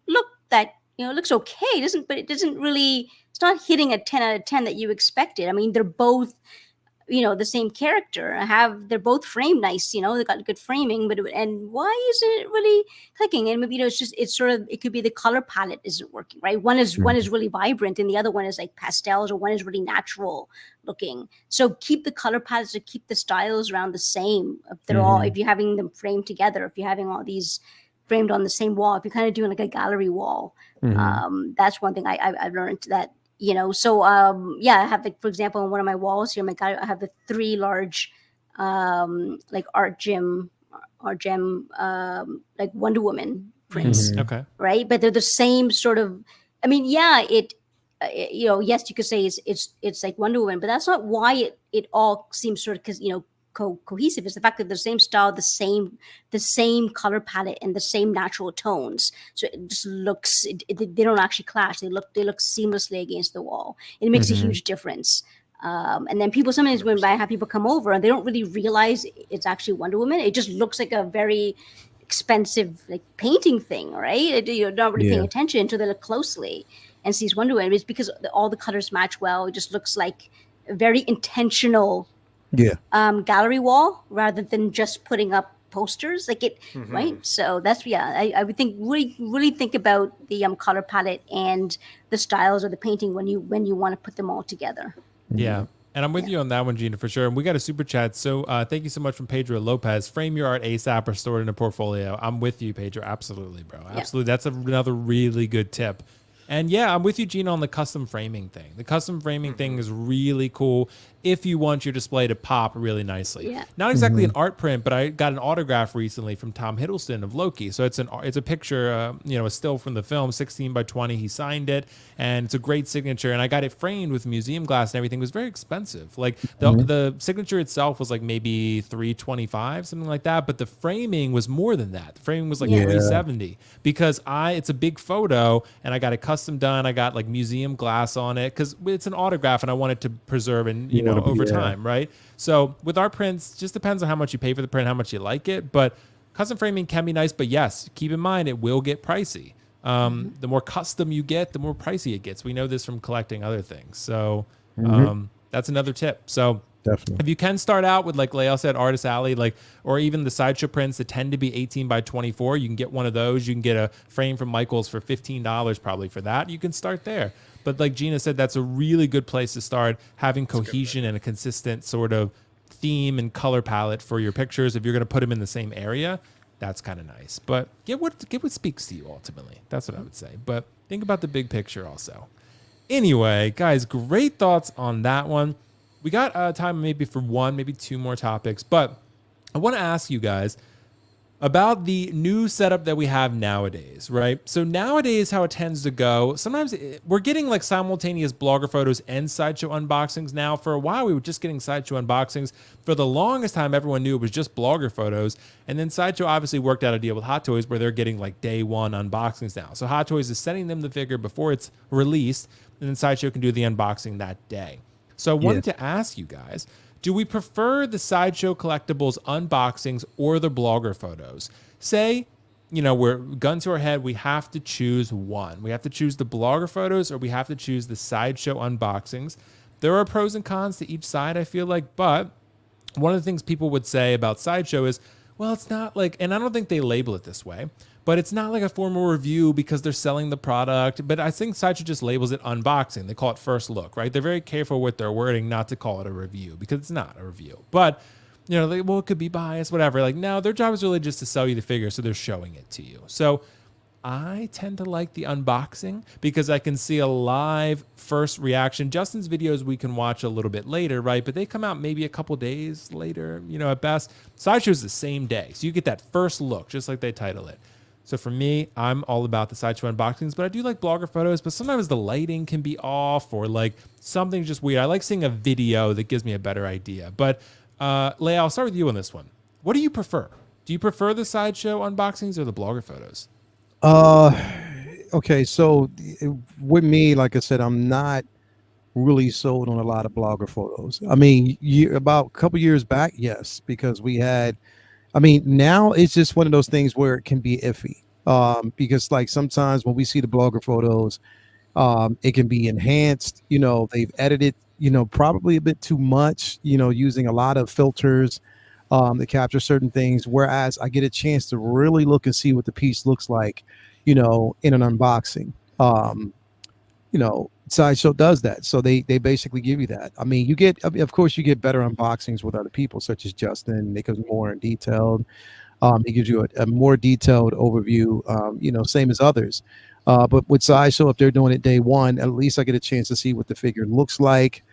look that. It looks okay. But it doesn't really. It's not hitting a 10 out of 10 that you expected. I mean, they're both the same character. They're both framed nice, they got good framing, and why isn't it really clicking? And maybe it could be the color palette isn't working, right? One is really vibrant and the other one is like pastels, or one is really natural looking. So keep the color palettes, or keep the styles around the same. If they're all, if you're having them framed together, if you're having all these framed on the same wall, if you're kind of doing like a gallery wall, that's one thing I've learned that. I have, like, for example, on one of my walls here, I have the 3 large, like art gem, like Wonder Woman prints. Okay. Right. But they're the same sort of, I mean, yes, you could say it's like Wonder Woman, but that's not why it all seems sort of, because, cohesive. Is the fact that the same style, the same color palette, and the same natural tones. So it just looks, they don't actually clash. They look seamlessly against the wall. It makes a huge difference. And then sometimes when I have people come over and they don't really realize it's actually Wonder Woman, it just looks like a very expensive like painting thing, right? You're not really paying attention until they look closely and sees Wonder Woman. It's because all the colors match well. It just looks like a very intentional gallery wall, rather than just putting up posters like it, right? So that's I would think really think about the color palette and the styles of the painting when you want to put them all together. Yeah. And I'm with you on that one, Gina, for sure. And we got a super chat. So thank you so much from Pedro Lopez. Frame your art ASAP or store it in a portfolio. I'm with you, Pedro. Absolutely, bro. Absolutely. That's another really good tip. And yeah, I'm with you, Gina, on the custom framing thing. The custom framing thing is really cool if you want your display to pop really nicely. Yeah. Not exactly an art print, but I got an autograph recently from Tom Hiddleston of Loki. So it's a picture, a still from the film, 16 by 20. He signed it, and it's a great signature. And I got it framed with museum glass and everything. It was very expensive. Like the signature itself was like maybe $325, something like that. But the framing was more than that. The framing was like $370 because it's a big photo, and I got it custom done. I got like museum glass on it because it's an autograph, and I wanted to preserve and over time, right? So with art prints, just depends on how much you pay for the print, how much you like it. But custom framing can be nice, but yes, keep in mind it will get pricey. The more custom you get, the more pricey it gets. We know this from collecting other things. So that's another tip. So definitely, if you can start out with, like Lael said, Artist Alley, or even the sideshow prints that tend to be 18 by 24, you can get one of those. You can get a frame from Michael's for $15 probably for that. You can start there. But like Gina said, that's a really good place to start, having cohesion and a consistent sort of theme and color palette for your pictures. If you're going to put them in the same area, that's kind of nice. But get what speaks to you ultimately. That's what I would say. But think about the big picture also. Anyway, guys, great thoughts on that one. We got time maybe for one, maybe two more topics, but I want to ask you guys about the new setup that we have nowadays, right? So nowadays, how it tends to go, sometimes we're getting like simultaneous blogger photos and Sideshow unboxings now. For a while, we were just getting Sideshow unboxings. For the longest time, everyone knew it was just blogger photos. And then Sideshow obviously worked out a deal with Hot Toys where they're getting like day one unboxings now. So Hot Toys is sending them the figure before it's released, and then Sideshow can do the unboxing that day. So I wanted to ask you guys, do we prefer the Sideshow Collectibles unboxings or the blogger photos? Say, we're gun to our head, we have to choose one. We have to choose the blogger photos or we have to choose the Sideshow unboxings. There are pros and cons to each side, I feel like, but one of the things people would say about Sideshow is, well, it's not like, and I don't think they label it this way, but it's not like a formal review because they're selling the product. But I think Sideshow just labels it unboxing. They call it first look, right? They're very careful with their wording not to call it a review because it's not a review. But, it could be biased, whatever. Like, no, their job is really just to sell you the figure, so they're showing it to you. So I tend to like the unboxing because I can see a live first reaction. Justin's videos we can watch a little bit later, right? But they come out maybe a couple days later, at best. Sideshow's the same day. So you get that first look, just like they title it. So for me, I'm all about the Sideshow unboxings, but I do like blogger photos, but sometimes the lighting can be off or like something just weird. I like seeing a video that gives me a better idea. But Leia, I'll start with you on this one. What do you prefer? Do you prefer the Sideshow unboxings or the blogger photos? Okay, so with me, like I said, I'm not really sold on a lot of blogger photos. I mean, about a couple years back, yes, because we had, now it's just one of those things where it can be iffy. Because like sometimes when we see the blogger photos, it can be enhanced, they've edited, probably a bit too much, using a lot of filters to capture certain things. Whereas I get a chance to really look and see what the piece looks like, in an unboxing. Sideshow does that. So they basically give you that. Of course you get better unboxings with other people, such as Justin. It goes more in detailed. It gives you a more detailed overview, same as others. But with Sideshow, if they're doing it day one, at least I get a chance to see what the figure looks like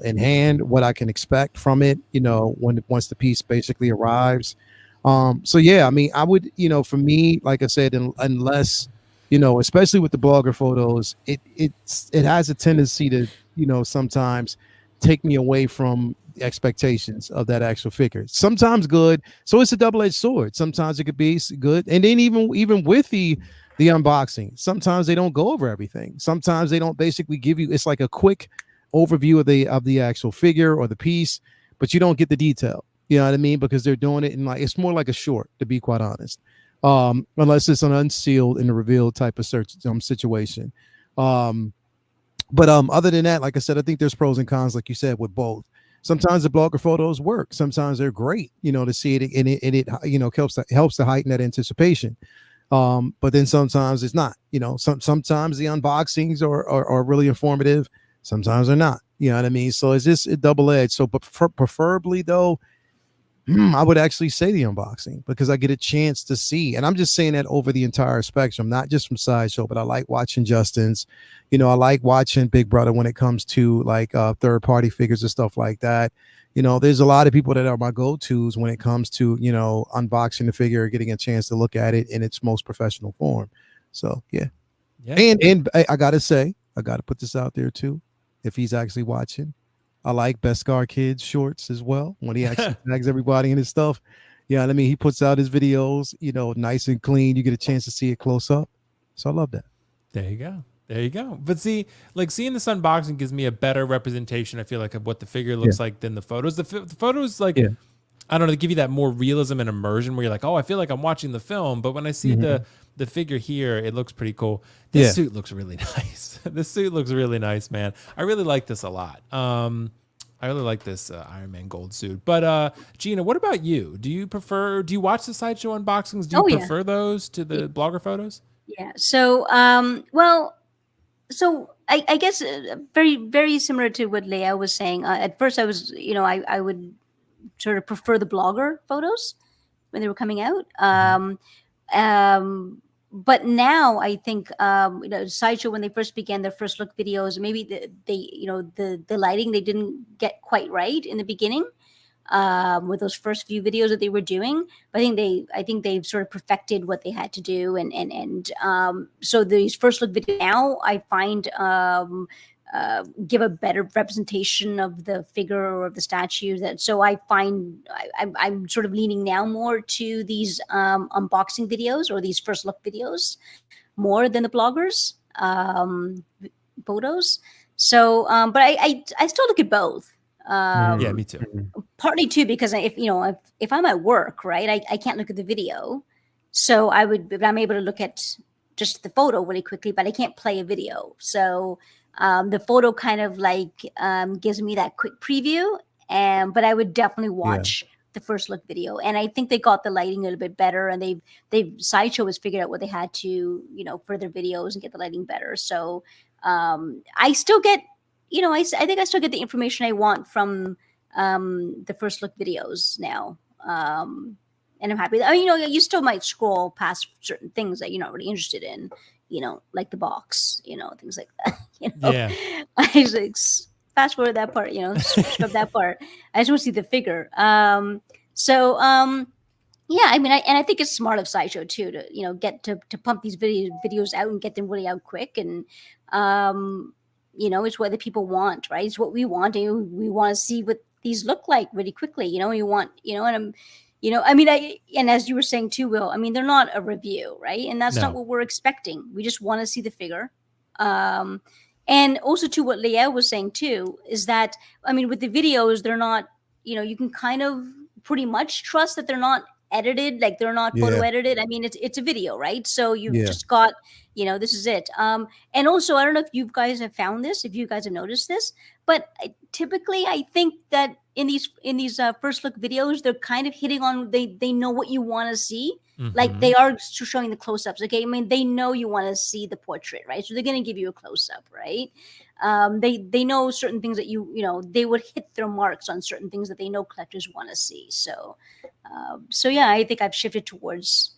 in hand, what I can expect from it, once the piece basically arrives. So yeah, I would, for me, like I said, unless, especially with the blogger photos, it has a tendency to, sometimes take me away from the expectations of that actual figure. Sometimes good. So it's a double-edged sword. Sometimes it could be good. And then even with the unboxing, sometimes they don't go over everything. Sometimes they don't basically give you, it's like a quick overview of the actual figure or the piece, but you don't get the detail. You know what I mean? Because they're doing it in it's more like a short, to be quite honest. Unless it's an unsealed and a revealed type of situation. But other than that, like I said, I think there's pros and cons, like you said, with both. Sometimes the blogger photos work. Sometimes they're great, to see it, and it helps to heighten that anticipation. But then sometimes it's not. Sometimes the unboxings are really informative. Sometimes they're not. You know what I mean? So it's just a double-edged. So, but preferably though, I would actually say the unboxing because I get a chance to see, and I'm just saying that over the entire spectrum, not just from Sideshow, but I like watching Justin's, I like watching Big Brother when it comes to like third-party figures and stuff like that. There's a lot of people that are my go-tos when it comes to, unboxing the figure, getting a chance to look at it in its most professional form. So yeah. And I gotta say, I gotta put this out there too, if he's actually watching. I like Beskar Kids shorts as well when he actually tags everybody in his stuff. Yeah, he puts out his videos, nice and clean. You get a chance to see it close up. So I love that. There you go. But see, like seeing this unboxing gives me a better representation, I feel like, of what the figure looks like than the photos. The photos, like, I don't know, they give you that more realism and immersion where you're like, oh, I feel like I'm watching the film. But when I see the figure here, it looks pretty cool. This suit looks really nice. This suit looks really nice, man. I really like this a lot. I really like this Iron Man gold suit. But Gina, what about you? Do you watch the Sideshow unboxings? Do you prefer those to the blogger photos? Yeah. So, so I guess very, very similar to what Leia was saying. At first I was, I would sort of prefer the blogger photos. when they were coming out. But now I think Sideshow, when they first began their first look videos, maybe the lighting they didn't get quite right in the beginning with those first few videos that they were doing. But I think they've sort of perfected what they had to do, and so these first look videos now I find give a better representation of the figure or of the statue. So I find I'm sort of leaning now more to these unboxing videos or these first look videos more than the bloggers photos. So, but I still look at both. Yeah, me too. Partly too because if I'm at work, right, I can't look at the video, so I'm able to look at just the photo really quickly, but I can't play a video. So the photo kind of gives me that quick preview, but I would definitely watch the first look video. And I think they got the lighting a little bit better, and Sideshow has figured out what they had to, for their videos and get the lighting better. So I still get, I think I still get the information I want from the first look videos now. And I'm happy that, you still might scroll past certain things that you're not really interested in, like the box, things like that. Yeah. I just fast forward that part, scrub that part. I just want to see the figure. Yeah, I mean, I think it's smart of Sideshow too to get to pump these videos out and get them really out quick, and it's what the people want, right? It's what we want, and we want to see what these look like really quickly. You want, and and as you were saying too, Will, I mean, they're not a review, right? And that's not what we're expecting. We just want to see the figure. And also to what Liel was saying too, is that, I mean, with the videos, they're not, you can kind of pretty much trust that they're not edited, like they're not photo edited. I mean, it's a video, right? So you've just got, this is it. And also, I don't know if you guys have found this, if you guys have noticed this, but typically I think that in these first look videos, they're kind of hitting on, they know what you want to see. Like they are showing the close-ups. Okay, I mean, they know you want to see the portrait, right? So they're going to give you a close-up, right? They know certain things that they would hit their marks on certain things that they know collectors want to see. So yeah, I think I've shifted towards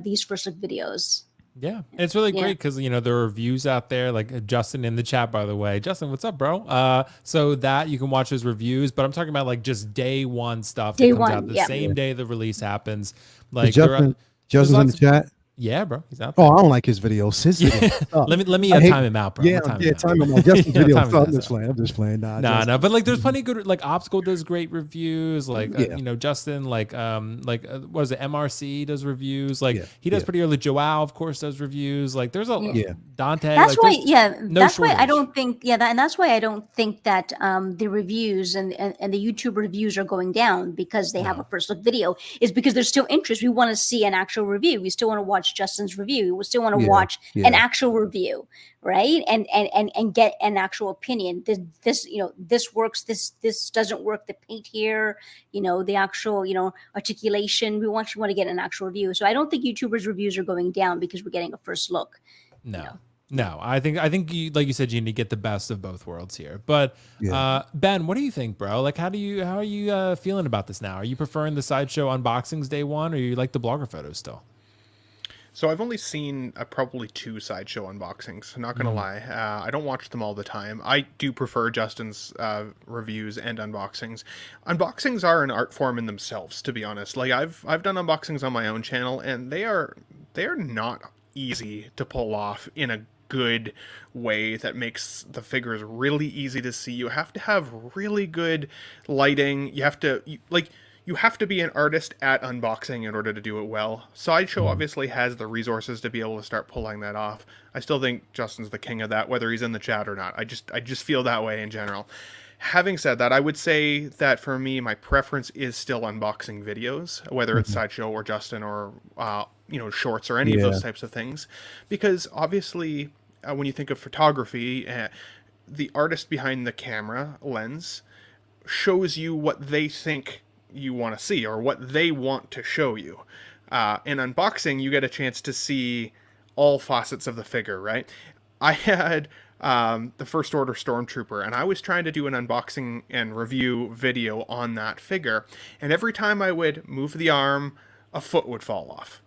these first look videos. Yeah, it's really great because there are reviews out there, like Justin in the chat, by the way. Justin, what's up, bro? So that you can watch those reviews, but I'm talking about like just day one stuff that comes out the same day the release happens. Like Justin's in the chat. Yeah, bro, he's out there. Oh, I don't like his videos. His videos. Let me time him out, bro. Time him out. Justin's videos. I'm just playing. Nah, but like, there's plenty of good. Like, Obstacle does great reviews. Like, Justin, what was it? MRC does reviews. Like, he does pretty early. Joao, of course, does reviews. Like, there's Dante. That's why. That's why I don't think. And that's why I don't think that the reviews and the YouTube reviews are going down because they have a first look video. Is because there's still interest. We want to see an actual review. We still want to watch Justin's review. We still want to watch an actual review, right? And get an actual opinion. This works. This doesn't work. The paint here, the actual, articulation. We want to get an actual review. So I don't think YouTubers' reviews are going down because we're getting a first look. No, I think you, like you said, you need to get the best of both worlds here. But Ben, what do you think, bro? Like, how are you feeling about this now? Are you preferring the Sideshow unboxings day one, or you like the blogger photos still? So I've only seen probably 2 Sideshow unboxings. I'm not going to lie. I don't watch them all the time. I do prefer Justin's reviews and unboxings. Unboxings are an art form in themselves, to be honest. Like I've done unboxings on my own channel, and they are not easy to pull off in a good way that makes the figures really easy to see. You have to have really good lighting. You have to be an artist at unboxing in order to do it well. Sideshow obviously has the resources to be able to start pulling that off. I still think Justin's the king of that, whether he's in the chat or not. I just feel that way in general. Having said that, I would say that for me, my preference is still unboxing videos, whether it's Sideshow or Justin or shorts or any of those types of things, because obviously when you think of photography, the artist behind the camera lens shows you what they think you want to see or what they want to show you. In unboxing, you get a chance to see all facets of the figure, right? I had the First Order Stormtrooper, and I was trying to do an unboxing and review video on that figure, and every time I would move the arm, a foot would fall off.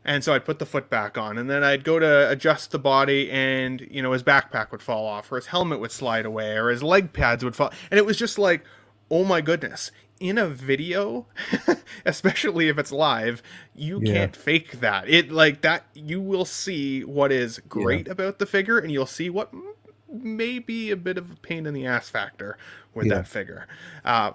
And so I'd put the foot back on, and then I'd go to adjust the body, and, you know, his backpack would fall off, or his helmet would slide away, or his leg pads would fall. And it was just like, oh my goodness. In a video, especially if it's live, you can't fake that. It like that, you will see what is great about the figure, and you'll see what may be a bit of a pain in the ass factor with that figure.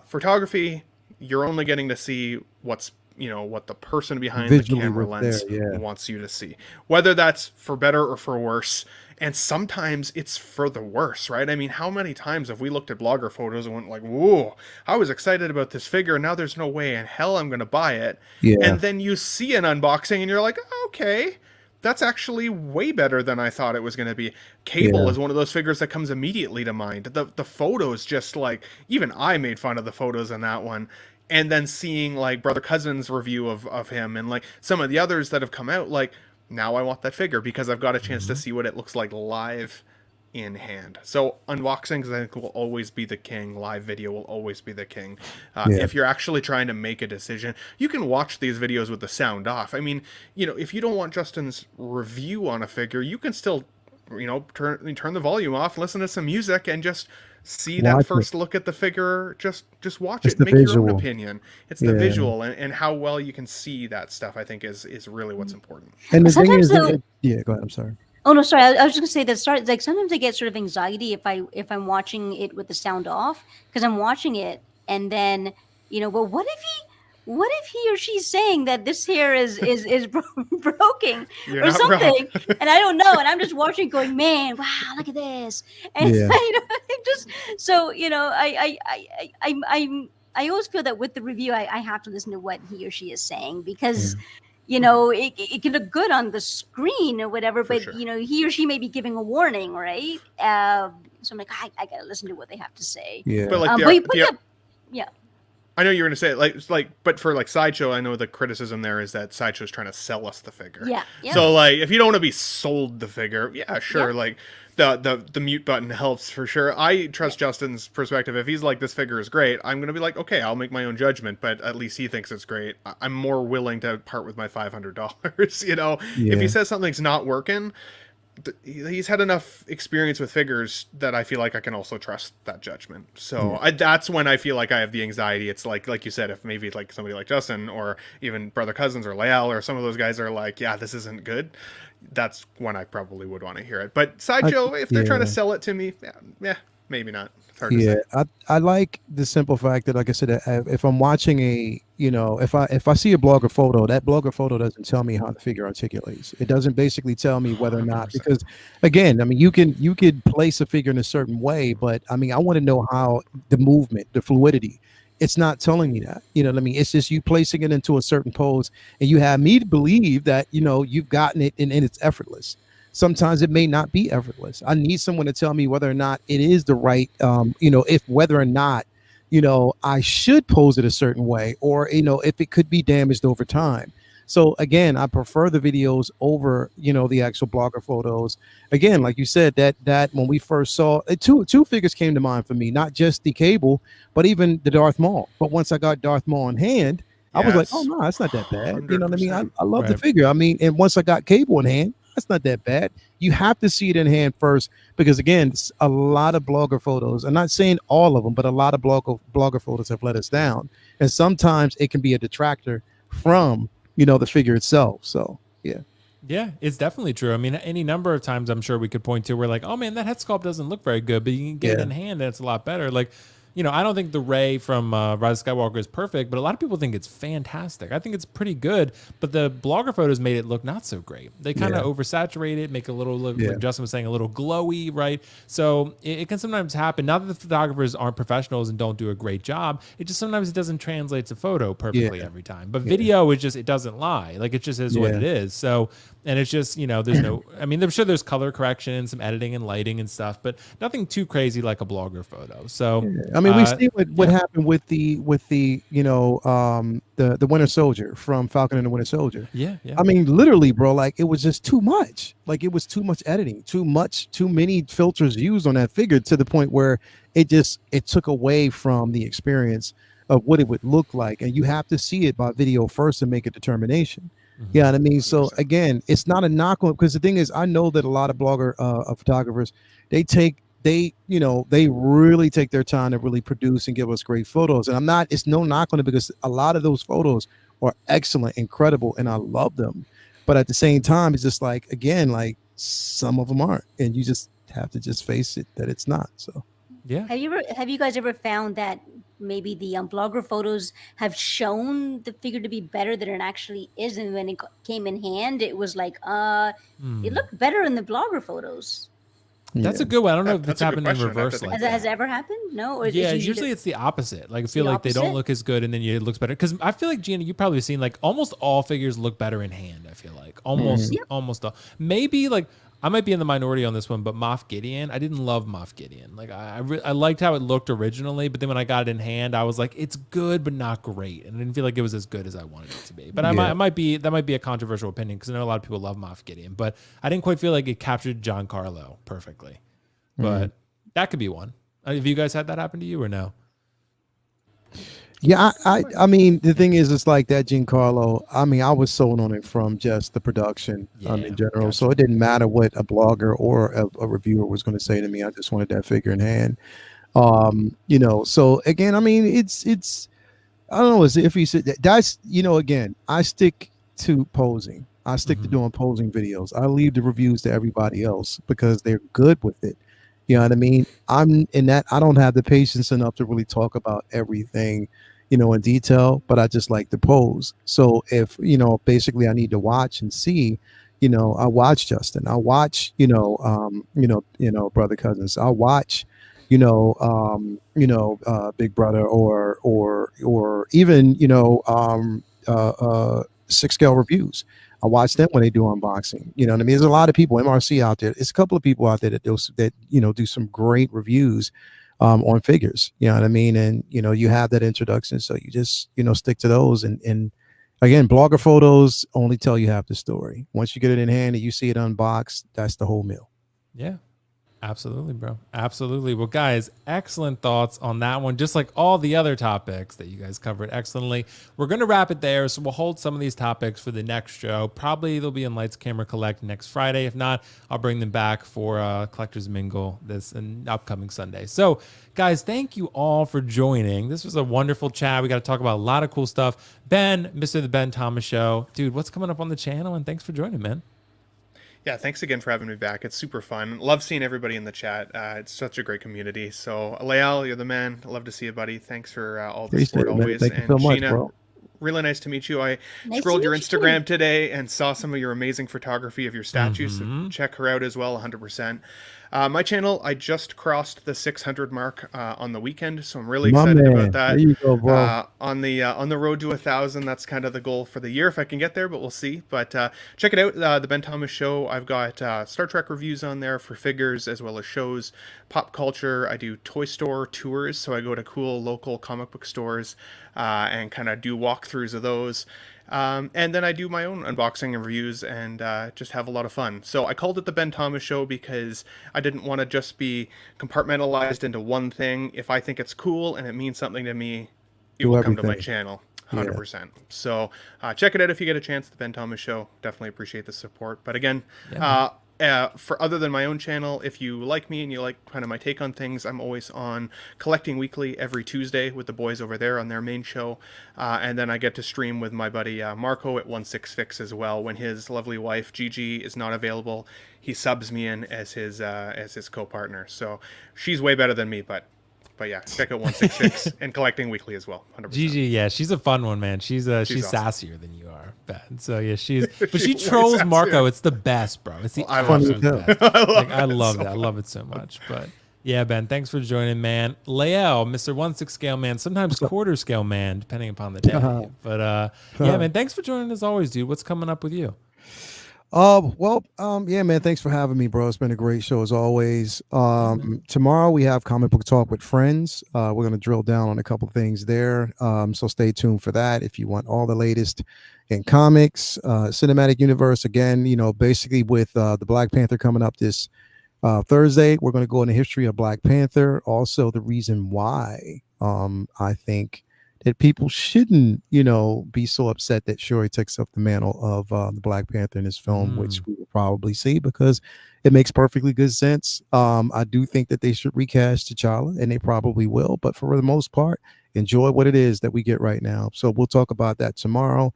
Photography, you're only getting to see what's, you know, what the person behind Visually the camera lens wants you to see, whether that's for better or for worse. And sometimes it's for the worse, right? I mean, how many times have we looked at blogger photos and went like, whoa, I was excited about this figure, and now there's no way in hell I'm going to buy it. And then you see an unboxing and you're like, okay, that's actually way better than I thought it was going to be. Cable is one of those figures that comes immediately to mind. The photos, just like, even I made fun of the photos in that one. And then seeing like Brother Cousin's review of him, and like some of the others that have come out, like, now I want that figure because I've got a chance to see what it looks like live in hand. So unboxings, I think, will always be the king. Live video will always be the king. If you're actually trying to make a decision, you can watch these videos with the sound off. I mean, you know, if you don't want Justin's review on a figure, you can still, you know, turn the volume off, listen to some music, and just see that first look at the figure. Just watch it, make your own opinion. It's the visual and how well you can see that stuff, I think, is really what's important. And the thing Sometimes is, though- go ahead. I'm sorry. Oh no, sorry. I was just gonna say that like sometimes I get sort of anxiety if I'm watching it with the sound off, because I'm watching it and then, you know, well, what if he or she's saying that this hair is broken or something, and I don't know, and I'm just watching going, man, wow, look at this, and you know, I'm just so, you know, I always feel that with the review I have to listen to what he or she is saying, because you know, it can look good on the screen or whatever, but you know, he or she may be giving a warning, right? So I'm like, I gotta listen to what they have to say. But like I know you're gonna say it, like, but for like Sideshow, I know the criticism there is that Sideshow's trying to sell us the figure. So like, if you don't want to be sold the figure, like the mute button helps for sure. I trust Justin's perspective. If he's like, this figure is great, I'm gonna be like, okay, I'll make my own judgment, but at least he thinks it's great. I'm more willing to part with my $500. You know, if he says something's not working, he's had enough experience with figures that I feel like I can also trust that judgment. So that's when I feel like I have the anxiety. It's like you said, if maybe like somebody like Justin or even Brother Cousins or Lael or some of those guys are like, yeah, this isn't good, that's when I probably would want to hear it. But Sideshow, if they're trying to sell it to me, maybe not. It's hard to say. I like the simple fact that, like I said, if I'm watching a, you know, if I see a blogger photo, that blogger photo doesn't tell me how the figure articulates. It doesn't basically tell me whether or not, because again, I mean, you could place a figure in a certain way, but I mean, I want to know how the movement, the fluidity. It's not telling me that, you know what I mean? It's just you placing it into a certain pose, and you have me to believe that, you know, you've gotten it and it's effortless. Sometimes it may not be effortless. I need someone to tell me whether or not it is the right, you know, if whether or not, you know, I should pose it a certain way, or, you know, if it could be damaged over time. So again, I prefer the videos over, you know, the actual blogger photos. Again, like you said, that when we first saw two figures came to mind for me, not just the Cable, but even the Darth Maul. But once I got Darth Maul in hand, I was like, oh no, that's not that bad. 100%. You know what I mean? I love the figure. I mean, and once I got Cable in hand, that's not that bad. You have to see it in hand first, because again, a lot of blogger photos, I'm not saying all of them, but a lot of blogger photos have let us down. And sometimes it can be a detractor from, you know, the figure itself. So yeah, it's definitely true. I mean, any number of times I'm sure we could point to where like, oh man, that head sculpt doesn't look very good, but you can get it in hand and it's a lot better. Like, you know, I don't think the Rey from Rise of Skywalker is perfect, but a lot of people think it's fantastic. I think it's pretty good, but the blogger photos made it look not so great. They kind of oversaturate it, make it a little look, like Justin was saying, a little glowy, right? So it can sometimes happen. Not that the photographers aren't professionals and don't do a great job. It just sometimes it doesn't translate to photo perfectly every time. But video is just, it doesn't lie. Like, it just is what it is. So, and it's just, you know, there's no, I mean, I'm sure there's color correction and some editing and lighting and stuff, but nothing too crazy like a blogger photo. So, I mean, we've seen what happened with the you know, the Winter Soldier from Falcon and the Winter Soldier. Yeah. I mean, literally, bro, like, it was just too much. Like, it was too much editing, too many filters used on that figure, to the point where it took away from the experience of what it would look like, and you have to see it by video first to make a determination. You know what I mean? So 100%. again, it's not a knock on, because the thing is, I know that a lot of photographers, they really take their time to really produce and give us great photos. And it's no knock on it, because a lot of those photos are excellent, incredible, and I love them. But at the same time, it's just like, again, like some of them aren't, and you just have to just face it that it's not. So Yeah. Have you guys ever found that maybe the blogger photos have shown the figure to be better than it actually is, and when it came in hand, it was like, it looked better in the blogger photos? That's a good one. I don't know if That's it's a good happened in question. reverse like that. Has it ever happened? No? Or Yeah, is usually it's the opposite. Like, I feel the like they don't opposite? look as good, and then it looks better. Because I feel like, Gina, you've probably seen like almost all figures look better in hand. I feel like almost all. Maybe like I might be in the minority on this one, but Moff Gideon, I didn't love Moff Gideon. Like I liked how it looked originally, but then when I got it in hand, I was like, it's good but not great, and I didn't feel like it was as good as I wanted it to be. But that might be a controversial opinion, because I know a lot of people love Moff Gideon, but I didn't quite feel like it captured Giancarlo perfectly. But that could be one. Have you guys had that happen to you or no? yeah, I mean, the thing is, it's like that Giancarlo. I mean, I was sold on it from just the production in general. So it didn't matter what a blogger or a reviewer was going to say to me. I just wanted that figure in hand. So again, I mean, it's I don't know, if he said that's, again, I stick to posing. I stick to doing posing videos. I leave the reviews to everybody else because they're good with it. You know what I mean? I'm in that. I don't have the patience enough to really talk about everything, in detail, but I just like to pose. So if, basically I need to watch and see, I watch Justin, I watch, brother cousins, I watch, Big Brother, or even, 6 scale reviews. I watch them when they do unboxing. You know what I mean? There's a lot of people, MRC out there. It's a couple of people out there that do some great reviews on figures. You know what I mean? And you have that introduction, so you just stick to those. And again, blogger photos only tell you half the story. Once you get it in hand and you see it unboxed, that's the whole meal. Yeah. Absolutely, bro. Absolutely. Well, guys, excellent thoughts on that one. Just like all the other topics that you guys covered excellently. We're going to wrap it there. So we'll hold some of these topics for the next show. Probably they'll be in Lights Camera Collect next Friday. If not, I'll bring them back for Collectors Mingle this upcoming Sunday. So guys, thank you all for joining. This was a wonderful chat. We got to talk about a lot of cool stuff. Ben, Mr. The Ben Thomas Show. Dude, what's coming up on the channel? And thanks for joining, man. Yeah, thanks again for having me back. It's super fun. Love seeing everybody in the chat. It's such a great community. So, Leal, you're the man. I love to see you, buddy. Thanks for all the support always. Thank you so much, Gina, bro. really nice to meet you. I Nice scrolled to your meet you Instagram today and saw some of your amazing photography of your statues. So check her out as well, 100%. My channel, I just crossed the 600 mark on the weekend, so I'm really excited about that. There you go, bro. On the road to 1,000, that's kind of the goal for the year if I can get there, but we'll see. But check it out, the Ben Thomas Show. I've got Star Trek reviews on there for figures as well as shows, pop culture. I do toy store tours, so I go to cool local comic book stores and kind of do walkthroughs of those. And then I do my own unboxing and reviews and just have a lot of fun. So I called it the Ben Thomas Show because I didn't want to just be compartmentalized into one thing. If I think it's cool and it means something to me, it will come to my channel, 100%. Yeah. So check it out if you get a chance, the Ben Thomas Show. Definitely appreciate the support. But again, for other than my own channel, if you like me and you like kind of my take on things, I'm always on Collecting Weekly every Tuesday with the boys over there on their main show, and then I get to stream with my buddy Marco at 16fix as well. When his lovely wife Gigi is not available, he subs me in as his co-partner. So she's way better than me, but yeah, check out 166 and Collecting Weekly as well. 100%. Gigi, yeah, she's a fun one, man. She's awesome. Sassier than you are, Ben. So yeah, she trolls Marco. It's the best, bro. It's the absolute best. I love that. I love it so much. But yeah, Ben, thanks for joining, man. Leal, Mr. 1/6 scale man, sometimes quarter scale man, depending upon the day. But yeah, man, thanks for joining as always, dude. What's coming up with you? Yeah, man, thanks for having me, bro. It's been a great show as always. Tomorrow we have comic book talk with friends. We're going to drill down on a couple things there. So stay tuned for that. If you want all the latest in comics, cinematic universe, again, basically with the Black Panther coming up this Thursday, we're going to go into history of Black Panther. Also the reason why, I think, that people shouldn't, be so upset that Shuri takes up the mantle of the Black Panther in this film, which we will probably see because it makes perfectly good sense. I do think that they should recast T'Challa, and they probably will. But for the most part, enjoy what it is that we get right now. So we'll talk about that tomorrow.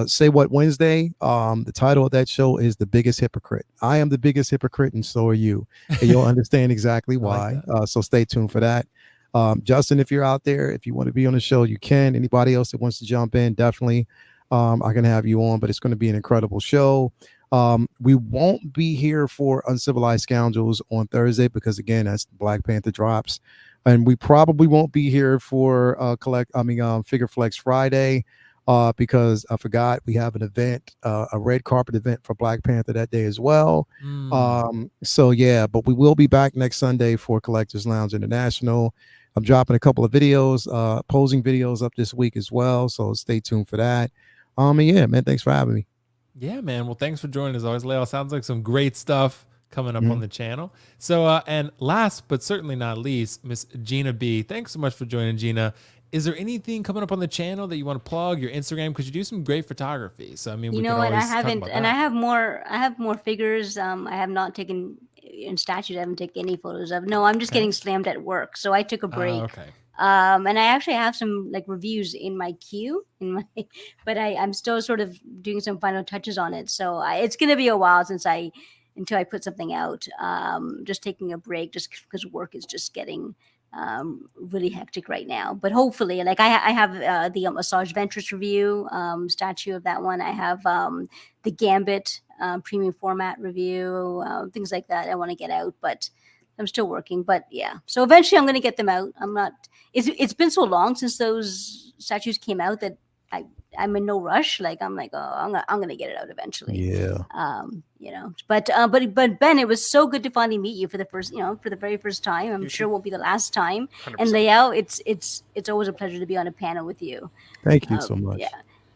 Say What Wednesday. The title of that show is The Biggest Hypocrite. I am the biggest hypocrite, and so are you. And you'll understand exactly why. So stay tuned for that. Justin, if you're out there, if you want to be on the show, you can. Anybody else that wants to jump in, definitely I can have you on, but it's going to be an incredible show. We won't be here for Uncivilized Scoundrels on Thursday because, again, that's Black Panther drops. And we probably won't be here for Figure Flex Friday because I forgot we have an event, a red carpet event for Black Panther that day as well. So yeah, but we will be back next Sunday for Collectors Lounge International. I'm dropping a couple of videos, posing videos up this week as well. So stay tuned for that. And yeah, man, thanks for having me. Yeah, man. Well, thanks for joining as always, Leo. Sounds like some great stuff coming up on the channel. So, and last but certainly not least, Miss Gina B. Thanks so much for joining, Gina. Is there anything coming up on the channel that you want to plug? Your Instagram, because you do some great photography. So I mean, you know what? I haven't, and I have more figures. I have not taken in statues. I haven't taken any photos of. No, I'm just getting slammed at work, so I took a break. Okay. And I actually have some like reviews in my queue, but I'm still sort of doing some final touches on it. So it's gonna be a while until I put something out. Just taking a break, just because work is just getting really hectic right now. But hopefully, like I have the Massage Ventress review, statue of that one. I have the Gambit premium format review, things like that I want to get out, but I'm still working. But yeah, so eventually I'm going to get them out. I'm not. It's been so long since those statues came out that I'm in no rush. Like I'm like, oh, I'm gonna get it out eventually. Yeah. But Ben, it was so good to finally meet you for the very first time. I'm sure it won't be the last time. 100%. And Leo, it's always a pleasure to be on a panel with you. Thank you so much. Yeah.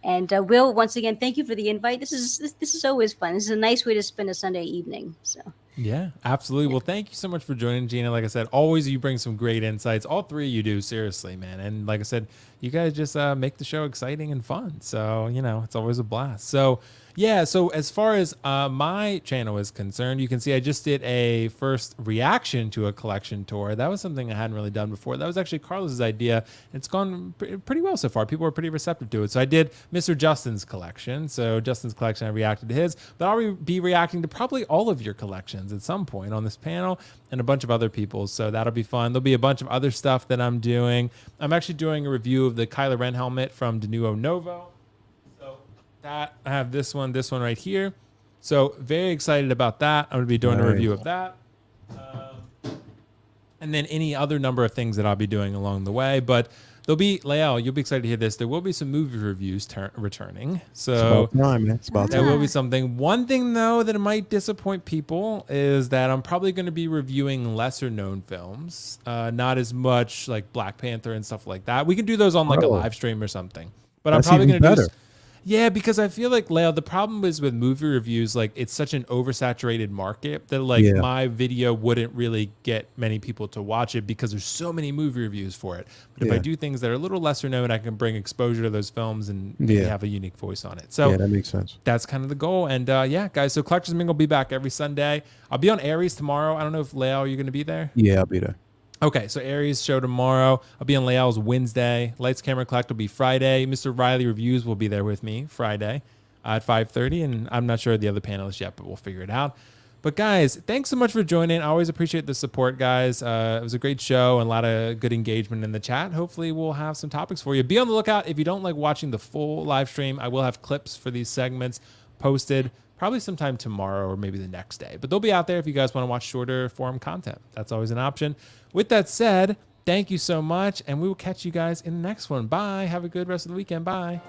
And Will, once again, thank you for the invite. This is always fun. This is a nice way to spend a Sunday evening. So. Yeah, absolutely. Well, thank you so much for joining, Gina. Like I said, always you bring some great insights. All three of you do, seriously, man. And like I said, you guys just make the show exciting and fun. So, it's always a blast. So, yeah, so as far as my channel is concerned, you can see I just did a first reaction to a collection tour. That was something I hadn't really done before. That was actually Carlos's idea. It's gone pretty well so far. People were pretty receptive to it. So I did Mr. Justin's collection. So Justin's collection, I reacted to his. But I'll be reacting to probably all of your collections at some point on this panel and a bunch of other people's. So that'll be fun. There'll be a bunch of other stuff that I'm doing. I'm actually doing a review of the Kylo Ren helmet from De Nuevo Novo. That I have this one right here. So very excited about that. I'm going to be doing a review of that. And then any other number of things that I'll be doing along the way. But there'll be, Lael, you'll be excited to hear this. There will be some movie reviews returning. So it's about time, man. It's about time. There will be something. One thing, though, that might disappoint people is that I'm probably going to be reviewing lesser known films. Not as much like Black Panther and stuff like that. We can do those on like a live stream or something. But I'm probably going to do... Yeah, because I feel like, Leo, the problem is with movie reviews, like it's such an oversaturated market that like my video wouldn't really get many people to watch it because there's so many movie reviews for it. But if I do things that are a little lesser known, I can bring exposure to those films and have a unique voice on it. So yeah, that makes sense. That's kind of the goal. And yeah, guys, so Collectors Mingle will be back every Sunday. I'll be on Aries tomorrow. I don't know if Leo, are you going to be there? Yeah, I'll be there. Okay, so Aries show tomorrow. I'll be on Lael's Wednesday. Lights, Camera, Collect will be Friday. Mr. Riley Reviews will be there with me Friday at 5:30. And I'm not sure of the other panelists yet, but we'll figure it out. But guys, thanks so much for joining. I always appreciate the support, guys. It was a great show and a lot of good engagement in the chat. Hopefully we'll have some topics for you. Be on the lookout. If you don't like watching the full live stream, I will have clips for these segments posted probably sometime tomorrow or maybe the next day. But they'll be out there if you guys want to watch shorter form content. That's always an option. With that said, thank you so much, and we will catch you guys in the next one. Bye. Have a good rest of the weekend. Bye.